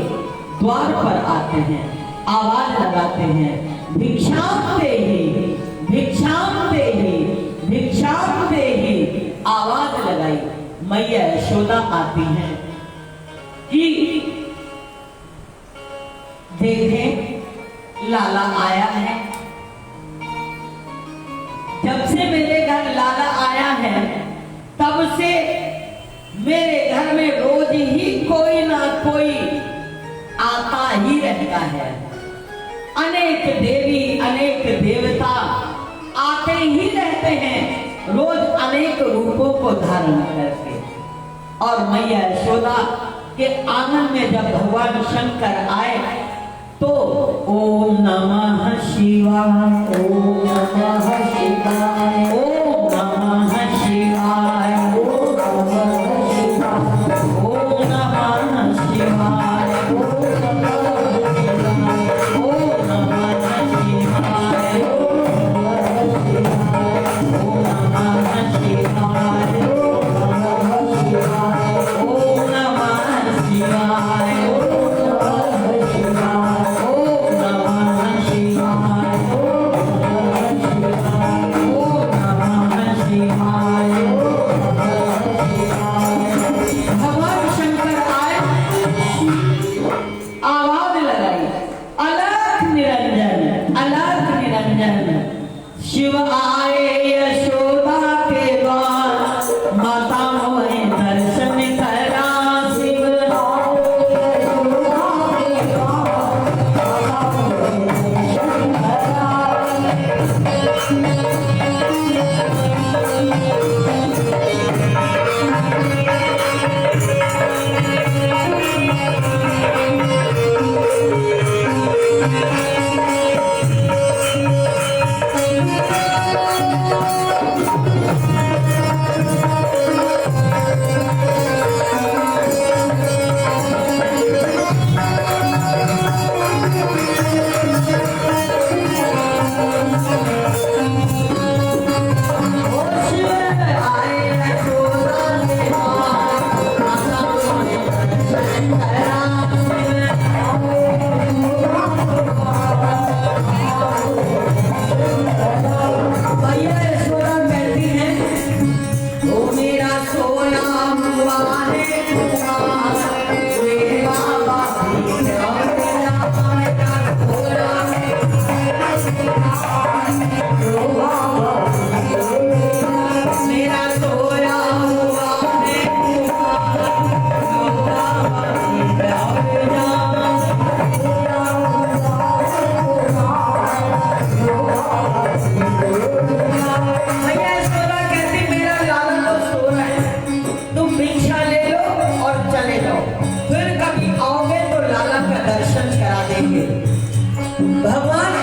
द्वार पर आते हैं, आवाज लगाते हैं, भिक्षाम देहि, भिक्षाम देहि, भिक्षाम देहि, आवाज लगाई। मैया यशोदा आती हैं कि देखें लाला आया है, जब से मेरे घर लाला आया है तब से मेरे घर में रोज ही कोई ना कोई आता ही रहता है, अनेक देवी अनेक देवता आते ही रहते हैं, रोज अनेक रूपों को धारण करके। और मैया यशोदा के आंगन में जब भगवान शंकर आए तो ओम नमः शिवाय, ओम नमः शिवाय, ओम नमः शिवाय, ओम नमः शिवाय, ओम नमः शिवाय, ओम नमः शिवाय, ओम नमः शिवाय, ओम नमः शिवाय, शिव आए यशोदा के द्वार, माता मोहे दर्शन करा, शिव आए यशोदा के द्वार, माता मोहे दर्शन करा। भगवान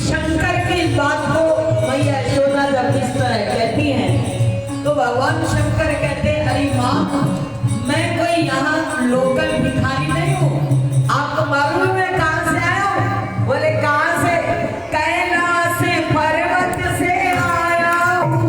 शंकर की इस बात को मैया यशोदा जब इस तरह कहती हैं तो भगवान शंकर कहते हैं, अरे माँ, मैं कोई यहाँ लोकल भिखारी नहीं हूँ, आपको मालूम है मैं कहाँ से आया हूँ? बोले कहाँ से? कैलाश पर्वत से आया हूँ,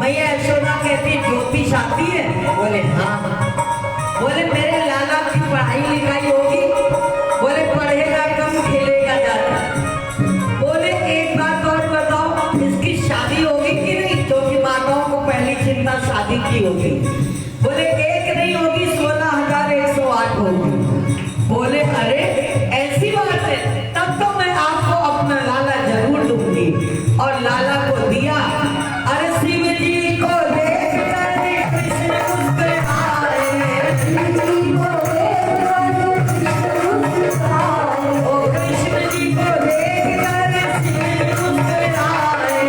मैया यशोदा कहती ज्योतिष आती है? बोले हाँ। बोले मेरे लाला की पढ़ाई लिखाई होगी? बोले पढ़ेगा कम खेलेगा ज्यादा। बोले एक बात और बताओ, इसकी शादी होगी कि नहीं? क्योंकि माताओं को पहली चिंता शादी की होगी। बोले एक नहीं होगी, 16,108 होगी। बोले अरे ऐसी बात है, तब तो मैं आपको अपना लाला जरूर दूंगी। और लाला को दिया। अरे शिव जी को देख कर कृष्ण मुस्कुराए, ओ कृष्ण जी को देख कर शिव मुस्कुराए।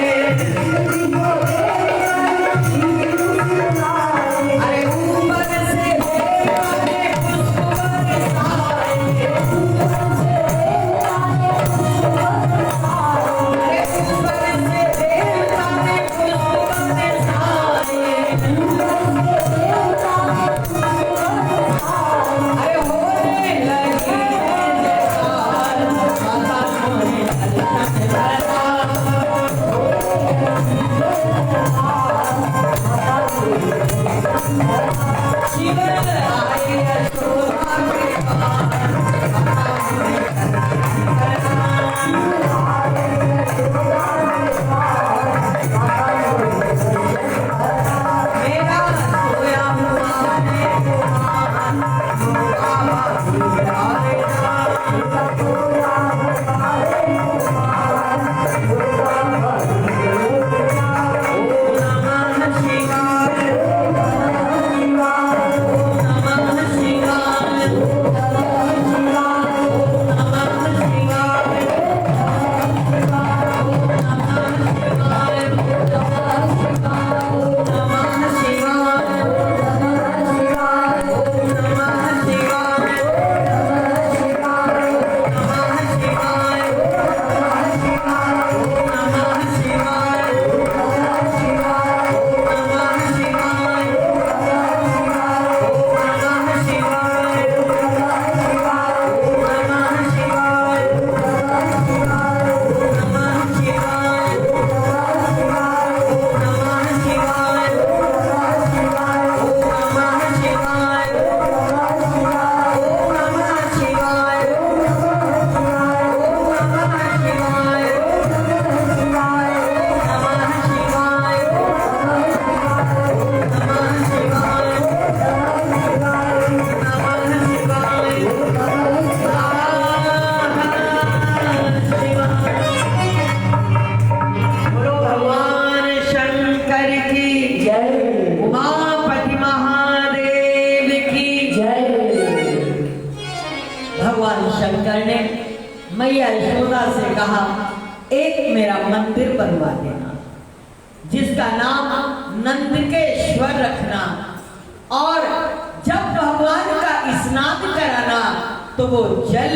अरे ऊपर से शंकर ने मैया यशोदा से कहा, एक मेरा मंदिर बनवा देना जिसका नाम नंदकेश्वर रखना, और जब भगवान का स्नान कराना तो वो जल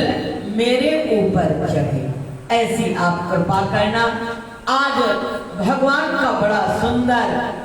मेरे ऊपर चढ़े, ऐसी आप कृपा करना। आज भगवान का बड़ा सुंदर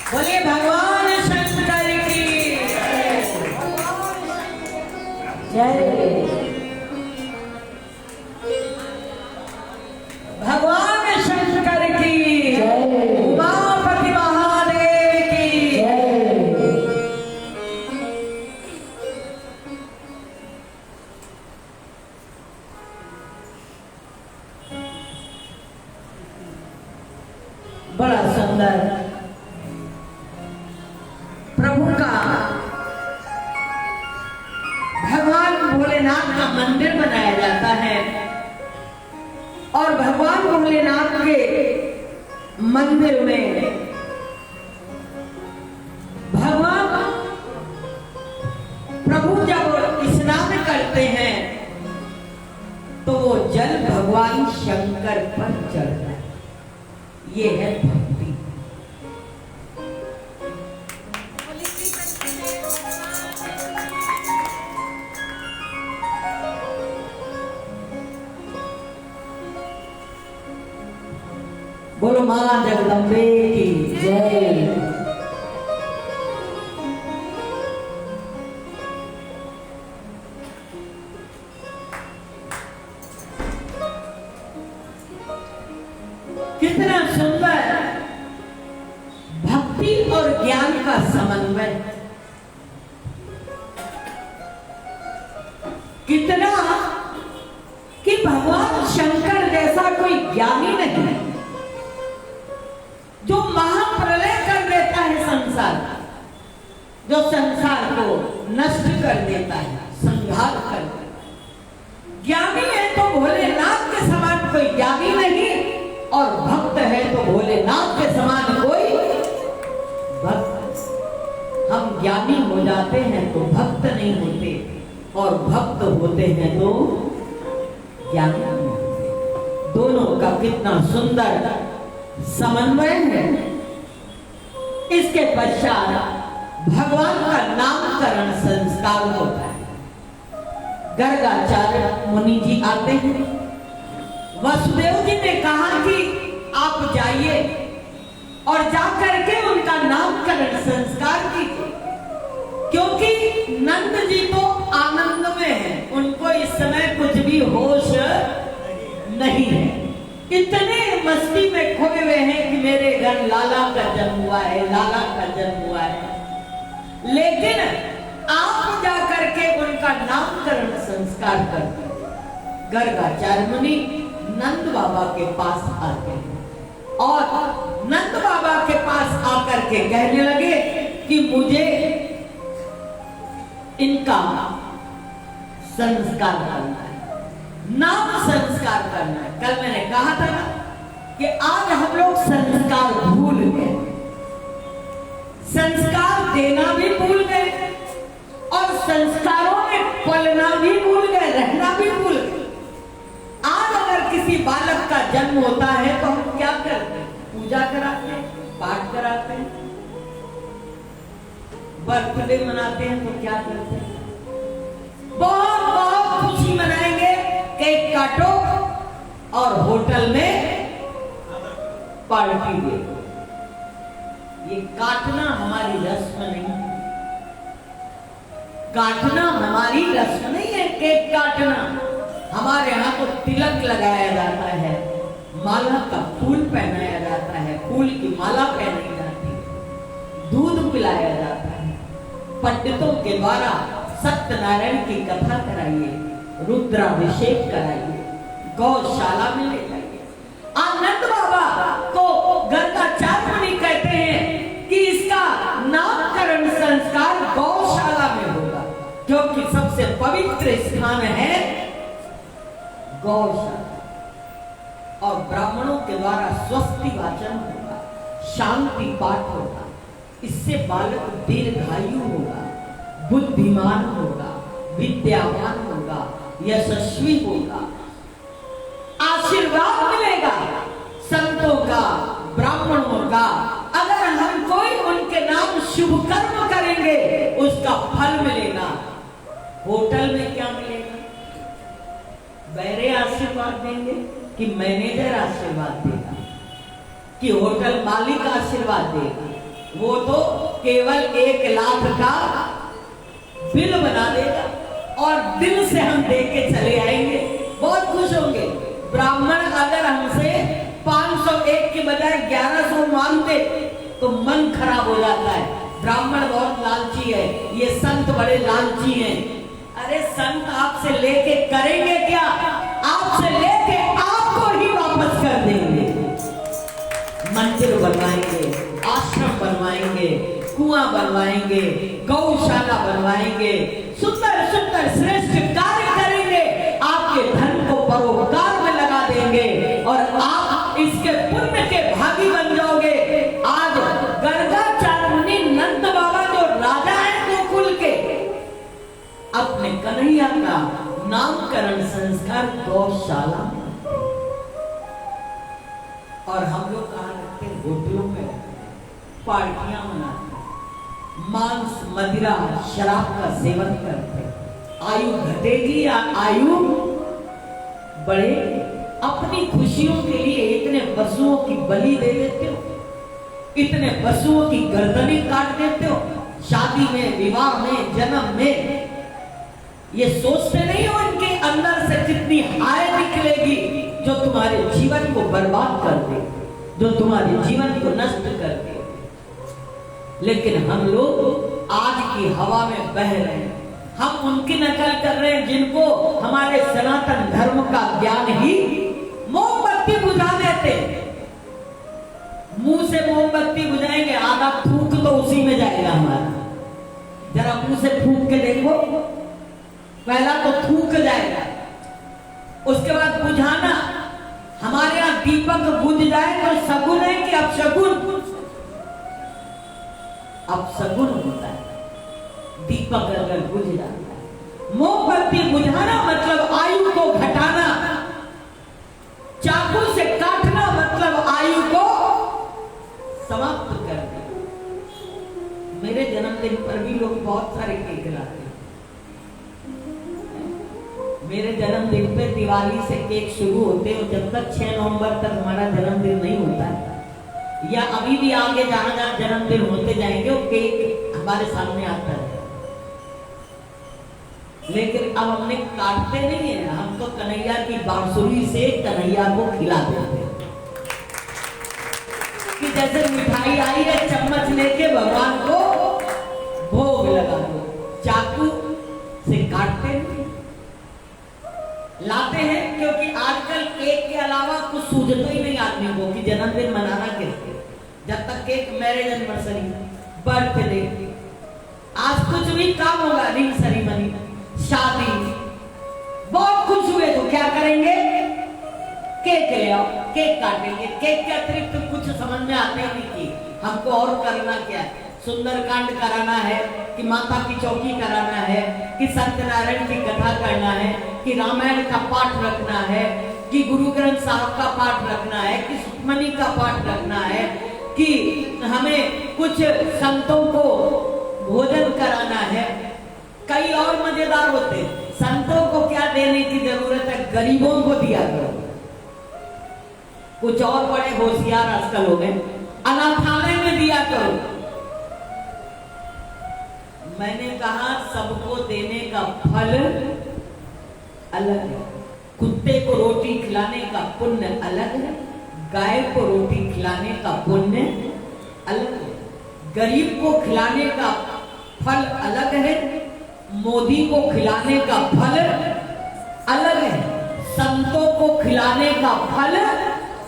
बोलिए भगवान शंकर की जय। भगवान शंकर की जय। उमापति महादेव की जय। बड़ा सुंदर प्रभु का भगवान भोलेनाथ का मंदिर बनाया जाता है, और भगवान भोलेनाथ के मंदिर में भगवान प्रभु जब स्नान करते हैं तो वो जल भगवान शंकर पर चढ़ता है। ये है भक्ति। बोलो मां जगदम्बे की जय। कितना सुंदर भक्ति और ज्ञान का समन्वय, कितना कि भगवान शंकर जैसा कोई ज्ञानी नहीं जो महाप्रलय कर देता है संसार, जो संसार को नष्ट कर देता है, संहार कर देता है। ज्ञानी है तो भोलेनाथ के समान कोई ज्ञानी नहीं, और भक्त है तो भोलेनाथ के समान कोई भक्त। हम ज्ञानी हो जाते हैं तो भक्त नहीं होते, और भक्त होते हैं तो ज्ञानी नहीं होते। दोनों का कितना सुंदर समन्वय है। इसके पश्चात भगवान का नामकरण संस्कार होता है। गर्गाचार्य मुनि जी आते हैं। वसुदेव जी ने कहा कि आप जाइए और जाकर के उनका नामकरण संस्कार कीजिए, क्योंकि नंद जी तो आनंद में हैं, उनको इस समय कुछ भी होश नहीं है। इतने मस्ती में खोए हुए हैं कि मेरे घर लाला का जन्म हुआ है, लाला का जन्म हुआ है। लेकिन आप जाकर के उनका नामकरण संस्कार करते हैं। गर्गाचार्य मुनि नंद बाबा के पास आते हैं और नंद बाबा के पास आकर के कहने लगे कि मुझे इनका संस्कार करना है, नाम संस्कार करना है। कल मैंने कहा था ना कि आज हम लोग संस्कार भूल गए, संस्कार देना भी भूल गए और संस्कारों में पलना भी भूल गए, रहना भी भूल गए। आज अगर किसी बालक का जन्म होता है तो हम क्या करते हैं? पूजा कराते हैं, पाठ कराते हैं। बर्थडे मनाते हैं तो क्या करते हैं? बहुत बहुत खुशी मनाएंगे, केक काटो और होटल में पार्टी दे। ये काटना हमारी रस्म नहीं है, काटना हमारी रस्म नहीं है। केक काटना हमारे यहाँ तो तिलक लगाया जाता है, माला का फूल पहनाया जाता है, फूल की माला पहनाई जाती है, दूध पिलाया जाता है, पंडितों के द्वारा सत्यनारायण की कथा कराइए, रुद्राभिषेक कराइए, गौशाला में ले जाइए। आनंद बाबा को गर्गाचार्य मुनि कहते हैं कि इसका नामकरण संस्कार गौशाला में होगा, क्योंकि सबसे पवित्र स्थान है गौशाला। और ब्राह्मणों के द्वारा स्वस्ति वाचन होगा, शांति पाठ होगा। इससे बालक दीर्घायु होगा, बुद्धिमान होगा, विद्यावान होगा, यशस्वी होगा, आशीर्वाद मिलेगा संतों का, ब्राह्मणों का। अगर हम कोई उनके नाम शुभ कर्म करेंगे उसका फल मिलेगा। होटल में क्या मिलेगा? बैरे आशीर्वाद देंगे कि मैनेजर आशीर्वाद देगा कि होटल मालिक आशीर्वाद देगा? वो तो केवल 1 लाख का बिल बना देगा और दिल से हम दे के चले आएंगे, बहुत खुश होंगे। ब्राह्मण अगर हमसे 501 के बजाय 1100 मांगते तो मन खराब हो जाता है। ब्राह्मण बहुत लालची है, ये संत बड़े लालची हैं। अरे संत आपसे लेके करेंगे क्या? आपसे लेके आपको ही वापस कर देंगे। मंदिर बनवाएंगे, आश्रम बनवाएंगे, कुआं बनवाएंगे, गौशाला बनवाएंगे, सुंदर सुंदर श्रेष्ठ कार्य करेंगे, आपके धन को परोपकार में लगा देंगे और आप इसके पुण्य के भागी बन जाओगे। आज गर्गाचार्य मुनि नंद बाबा जो राजा हैं गोकुल के, अपने कन्हैया का नामकरण संस्कार गौशाला में। और हम लोग कहाँ रखते हैं? होटलों में पार्टियां मनाते, मांस मदिरा शराब का सेवन करते। आयु घटेगी या आयु बढ़ेगी? अपनी खुशियों के लिए इतने पशुओं की बलि दे देते हो, इतने पशुओं की गर्दनें काट देते हो, शादी में, विवाह में, जन्म में। ये सोचते नहीं हो इनके अंदर से कितनी हाय निकलेगी जो तुम्हारे जीवन को बर्बाद कर दे, जो तुम्हारे जीवन को नष्ट कर दे। लेकिन हम लोग आज की हवा में बह रहे हैं, हम उनकी नकल कर रहे हैं जिनको हमारे सनातन धर्म का ज्ञान ही मोमबत्ती बुझा देते। मुंह से मोमबत्ती बुझाएंगे, आधा फूक तो उसी में जाएगा हमारा। जरा मुंह से फूक के देखो, पहला तो थूक जाएगा, उसके बाद बुझाना। हमारे यहाँ दीपक बुझ जाए तो शगुन है कि अपशगुन? अपशगुन होता है दीपक अगर बुझ जाता है। मोमबत्ती बुझाना मतलब आयु को घटाना, चाकू से काटना मतलब आयु को समाप्त कर देना। मेरे जन्मदिन पर भी लोग बहुत सारे केक लाते हैं। मेरे जन्मदिन पे दिवाली से केक शुरू होते हैं, जब तक 6 नवंबर तक हमारा जन्मदिन नहीं होता है, या अभी भी आगे जहां जहां जन्मदिन होते जाएंगे वो केक हमारे सामने आता है। लेकिन अब हमने काटते नहीं है, हम तो कन्हैया की बांसुरी से कन्हैया को खिला देते हैं कि जैसे मिठाई आई है चम्मच लेके भगवान को भोग लगा दो। चाकू से काटते नहीं, लाते हैं, क्योंकि आजकल केक के अलावा कुछ सूझता ही नहीं आदमी को कि जन्मदिन मनाना कैसे। जब तक केक, मैरिज एनिवर्सरी, बर्थडे, आज कुछ भी काम होगा, रिंग सेरेमनी, शादी, बहुत खुश हुए तो क्या करेंगे? केक ले आओ, केक काटेंगे। केक के अतिरिक्त तो कुछ समझ में आते ही नहीं कि हमको और करना क्या है। सुंदरकांड कराना है कि माता की चौकी कराना है कि सत्यनारायण की कथा करना है कि रामायण का पाठ रखना है कि गुरु ग्रंथ साहब का पाठ रखना है कि सुखमनी का पाठ रखना है कि हमें कुछ संतों को भोजन कराना है। कई और मजेदार होते हैं। संतों को क्या देने की जरूरत है, गरीबों को दिया करो। कुछ और बड़े होशियार आजकल हो गए, अनाथालय में दिया करो। मैंने कहा सबको देने का फल अलग है। कुत्ते को रोटी खिलाने का पुण्य अलग है, गाय को रोटी खिलाने का पुण्य अलग है, गरीब को खिलाने का फल अलग है, मोदी को खिलाने का फल अलग है, संतों को खिलाने का फल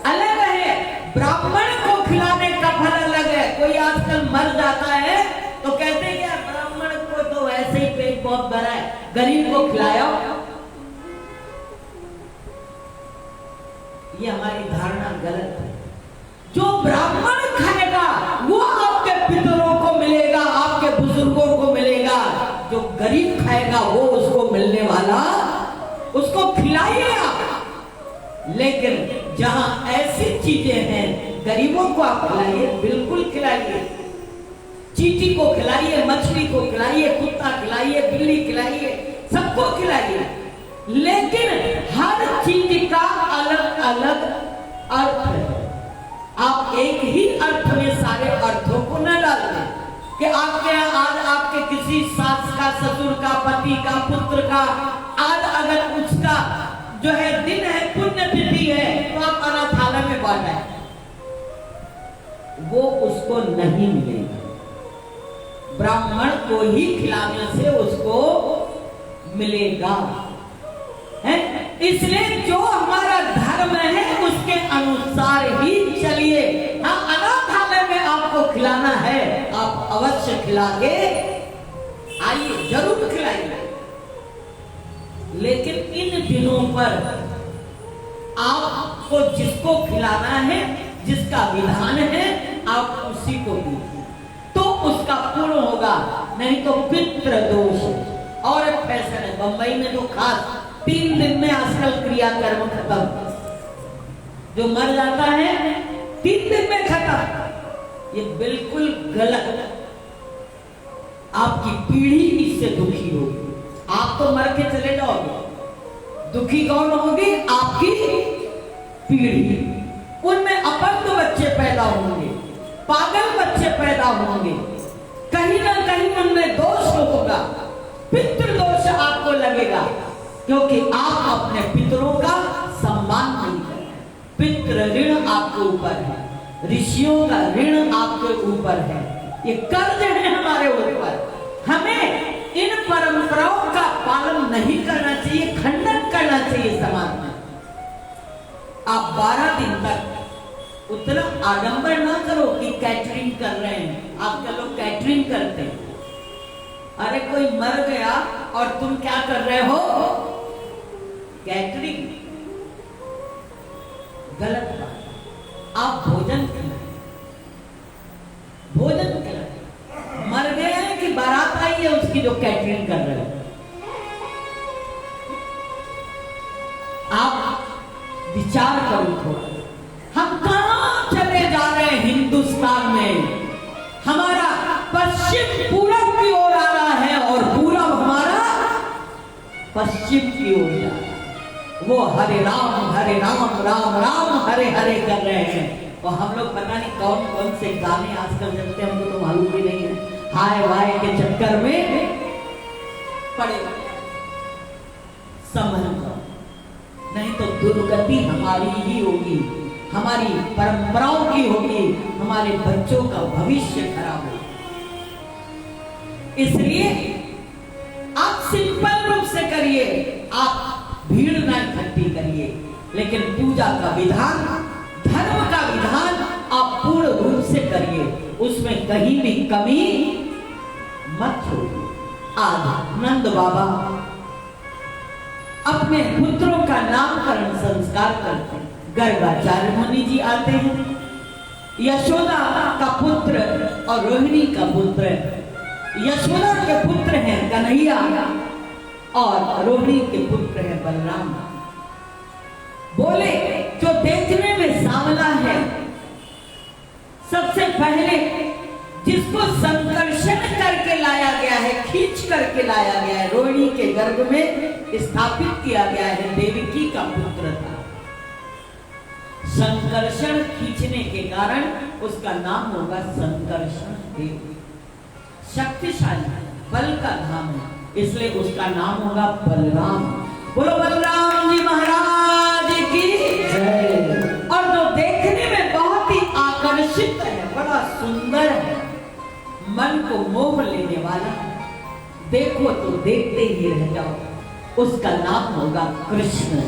अलग है, ब्राह्मण को खिलाने का फल अलग है। कोई आजकल मर जाता है तो कहते हैं क्या, ब्राह्मण को तो ऐसे ही पेट बहुत बड़ा है, गरीब को खिलाया। ये हमारी धारणा गलत है। जो ब्राह्मण खाएगा वो आपके पितरों को मिलेगा, आपके बुजुर्गों को मिलेगा। जो गरीब खाएगा वो उसको मिलने वाला, उसको खिलाइए आप। लेकिन जहां ऐसी चीजें हैं, गरीबों को आप खिलाइए, बिल्कुल खिलाइए। चींटी को खिलाइए, मछली को खिलाइए, कुत्ता खिलाइए, बिल्ली खिलाइए, सबको खिलाइए। लेकिन हर चीज का अलग अलग अर्थ है। आप एक ही अर्थ में सारे अर्थों को न डाल दें कि आपके आज आपके किसी सास का, ससुर का, पति का, पुत्र का आज अगर उसका जो है दिन है, पुण्य तिथि है, तो आप अनाथालय में बांटें, वो उसको नहीं मिलेगा। ब्राह्मण को ही खिलाने से उसको मिलेगा। है? इसलिए जो हमारा धर्म है उसके अनुसार ही चलिए। हाँ, अनाथालय में आपको खिलाना है, आप अवश्य खिला के आइए, जरूर खिलाइए। लेकिन इन दिनों पर आपको जिसको खिलाना है, जिसका विधान है, आप उसी को दीजिए तो उसका पूर्ण होगा, नहीं तो पितृ दोष। और एक फैशन है बंबई में जो खास 3 दिन में आजकल क्रियाकर्म खत्म, जो मर जाता है 3 दिन में खत्म। ये बिल्कुल गलत। आपकी पीढ़ी इससे दुखी होगी। आप तो मर के चले जाओगे, दुखी कौन होगी? आपकी पीढ़ी, उनमें अपंग बच्चे पैदा होंगे, पागल बच्चे पैदा होंगे, कहीं ना कहीं उनमें दोष होगा, पितृदोष आपको लगेगा, क्योंकि आप अपने पितरों का सम्मान नहीं कर रहे। पितृ ऋण आपके ऊपर है, ऋषियों का ऋण आपके ऊपर है, ये कर्ज है हमारे ऊपर। हमें इन परंपराओं का पालन नहीं करना चाहिए, खंडन करना चाहिए समाज में। आप 12 दिन तक उतना आडंबर ना करो कि कैटरिंग कर रहे हैं। आजकल लोग कैटरिंग करते हैं। अरे कोई मर गया और तुम क्या कर रहे हो? कैटरिंग। गलत बात। आप भोजन खिलाएं, भोजन खिलाएं। मर गए हैं कि बारात आई है उसकी जो कैटरिंग कर रहे हो। आप विचार करो थोड़ा, हम कहां चले जा रहे हैं हिंदुस्तान में? हमारा पश्चिम पूरब की ओर आ रहा है और पूरब हमारा पश्चिम की ओर जा रहा है। वो हरे राम राम राम हरे हरे कर रहे हैं और हम लोग पता नहीं कौन कौन से गाने आजकल चलते हैं, हमको तो मालूम भी नहीं है। हाय वाय के चक्कर में पड़े। संभल जाओ, नहीं तो दुर्गति हमारी ही होगी, हमारी परंपराओं की होगी, हमारे बच्चों का भविष्य खराब होगा। इसलिए आप सिंपल रूप से करिए, आप भीड़ ना इकट्ठी करिए, लेकिन पूजा का विधान, धर्म का विधान आप पूर्ण रूप से करिए, उसमें कहीं भी कमी मत छोड़िए। आज नंद बाबा अपने पुत्रों का नामकरण संस्कार करते हैं। गर्गाचार्य मुनि जी आते हैं, यशोदा का पुत्र और रोहिणी का पुत्र। यशोदा के पुत्र हैं कन्हैया और रोहिणी के पुत्र हैं बलराम। बोले जो देखने में सांवला है, सबसे पहले जिसको संकर्षण करके लाया गया है, खींच करके लाया गया है, रोहिणी के गर्भ में स्थापित किया गया है, देवकी का पुत्र था। संकर्षण खींचने के कारण उसका नाम होगा संकर्षण देव। शक्तिशाली बल का धाम है, इसलिए उसका नाम होगा बलराम। बोलो बलराम जी महाराज की जय। और जो देखने में बहुत ही आकर्षित है, बड़ा सुंदर है, मन को मोह लेने वाला, देखो तो देखते ही रह जाओ, उसका नाम होगा कृष्ण।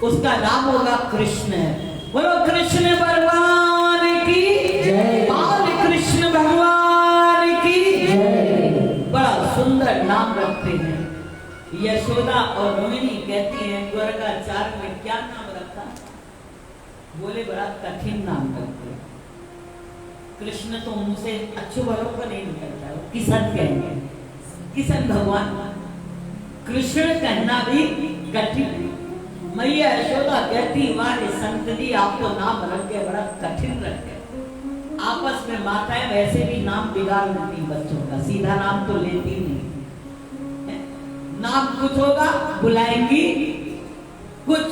उसका नाम होगा कृष्ण। बोलो कृष्ण भगवान की जय। बाल कृष्ण भगवान की जय। बड़ा सुंदर नाम रखते हैं। यशोदा और रोहिणी कहती हैं गर्गाचार्य में क्या नाम रखा? बोले बड़ा कठिन नाम रखते हैं। कृष्ण तो मुंह से अच्छे भलों का नहीं निकलता है, किशन कहेंगे, किशन भगवान। कृष्ण कहना भी कठिन। मैया यशोदा कहती वाले संत जी आप तो नाम रख के बड़ा कठिन रख के। आपस में माताएं वैसे भी नाम बिगाड़ लेती बच्चों का, सीधा नाम तो लेती नहीं। नाम कुछ होगा बुलाएंगी कुछ,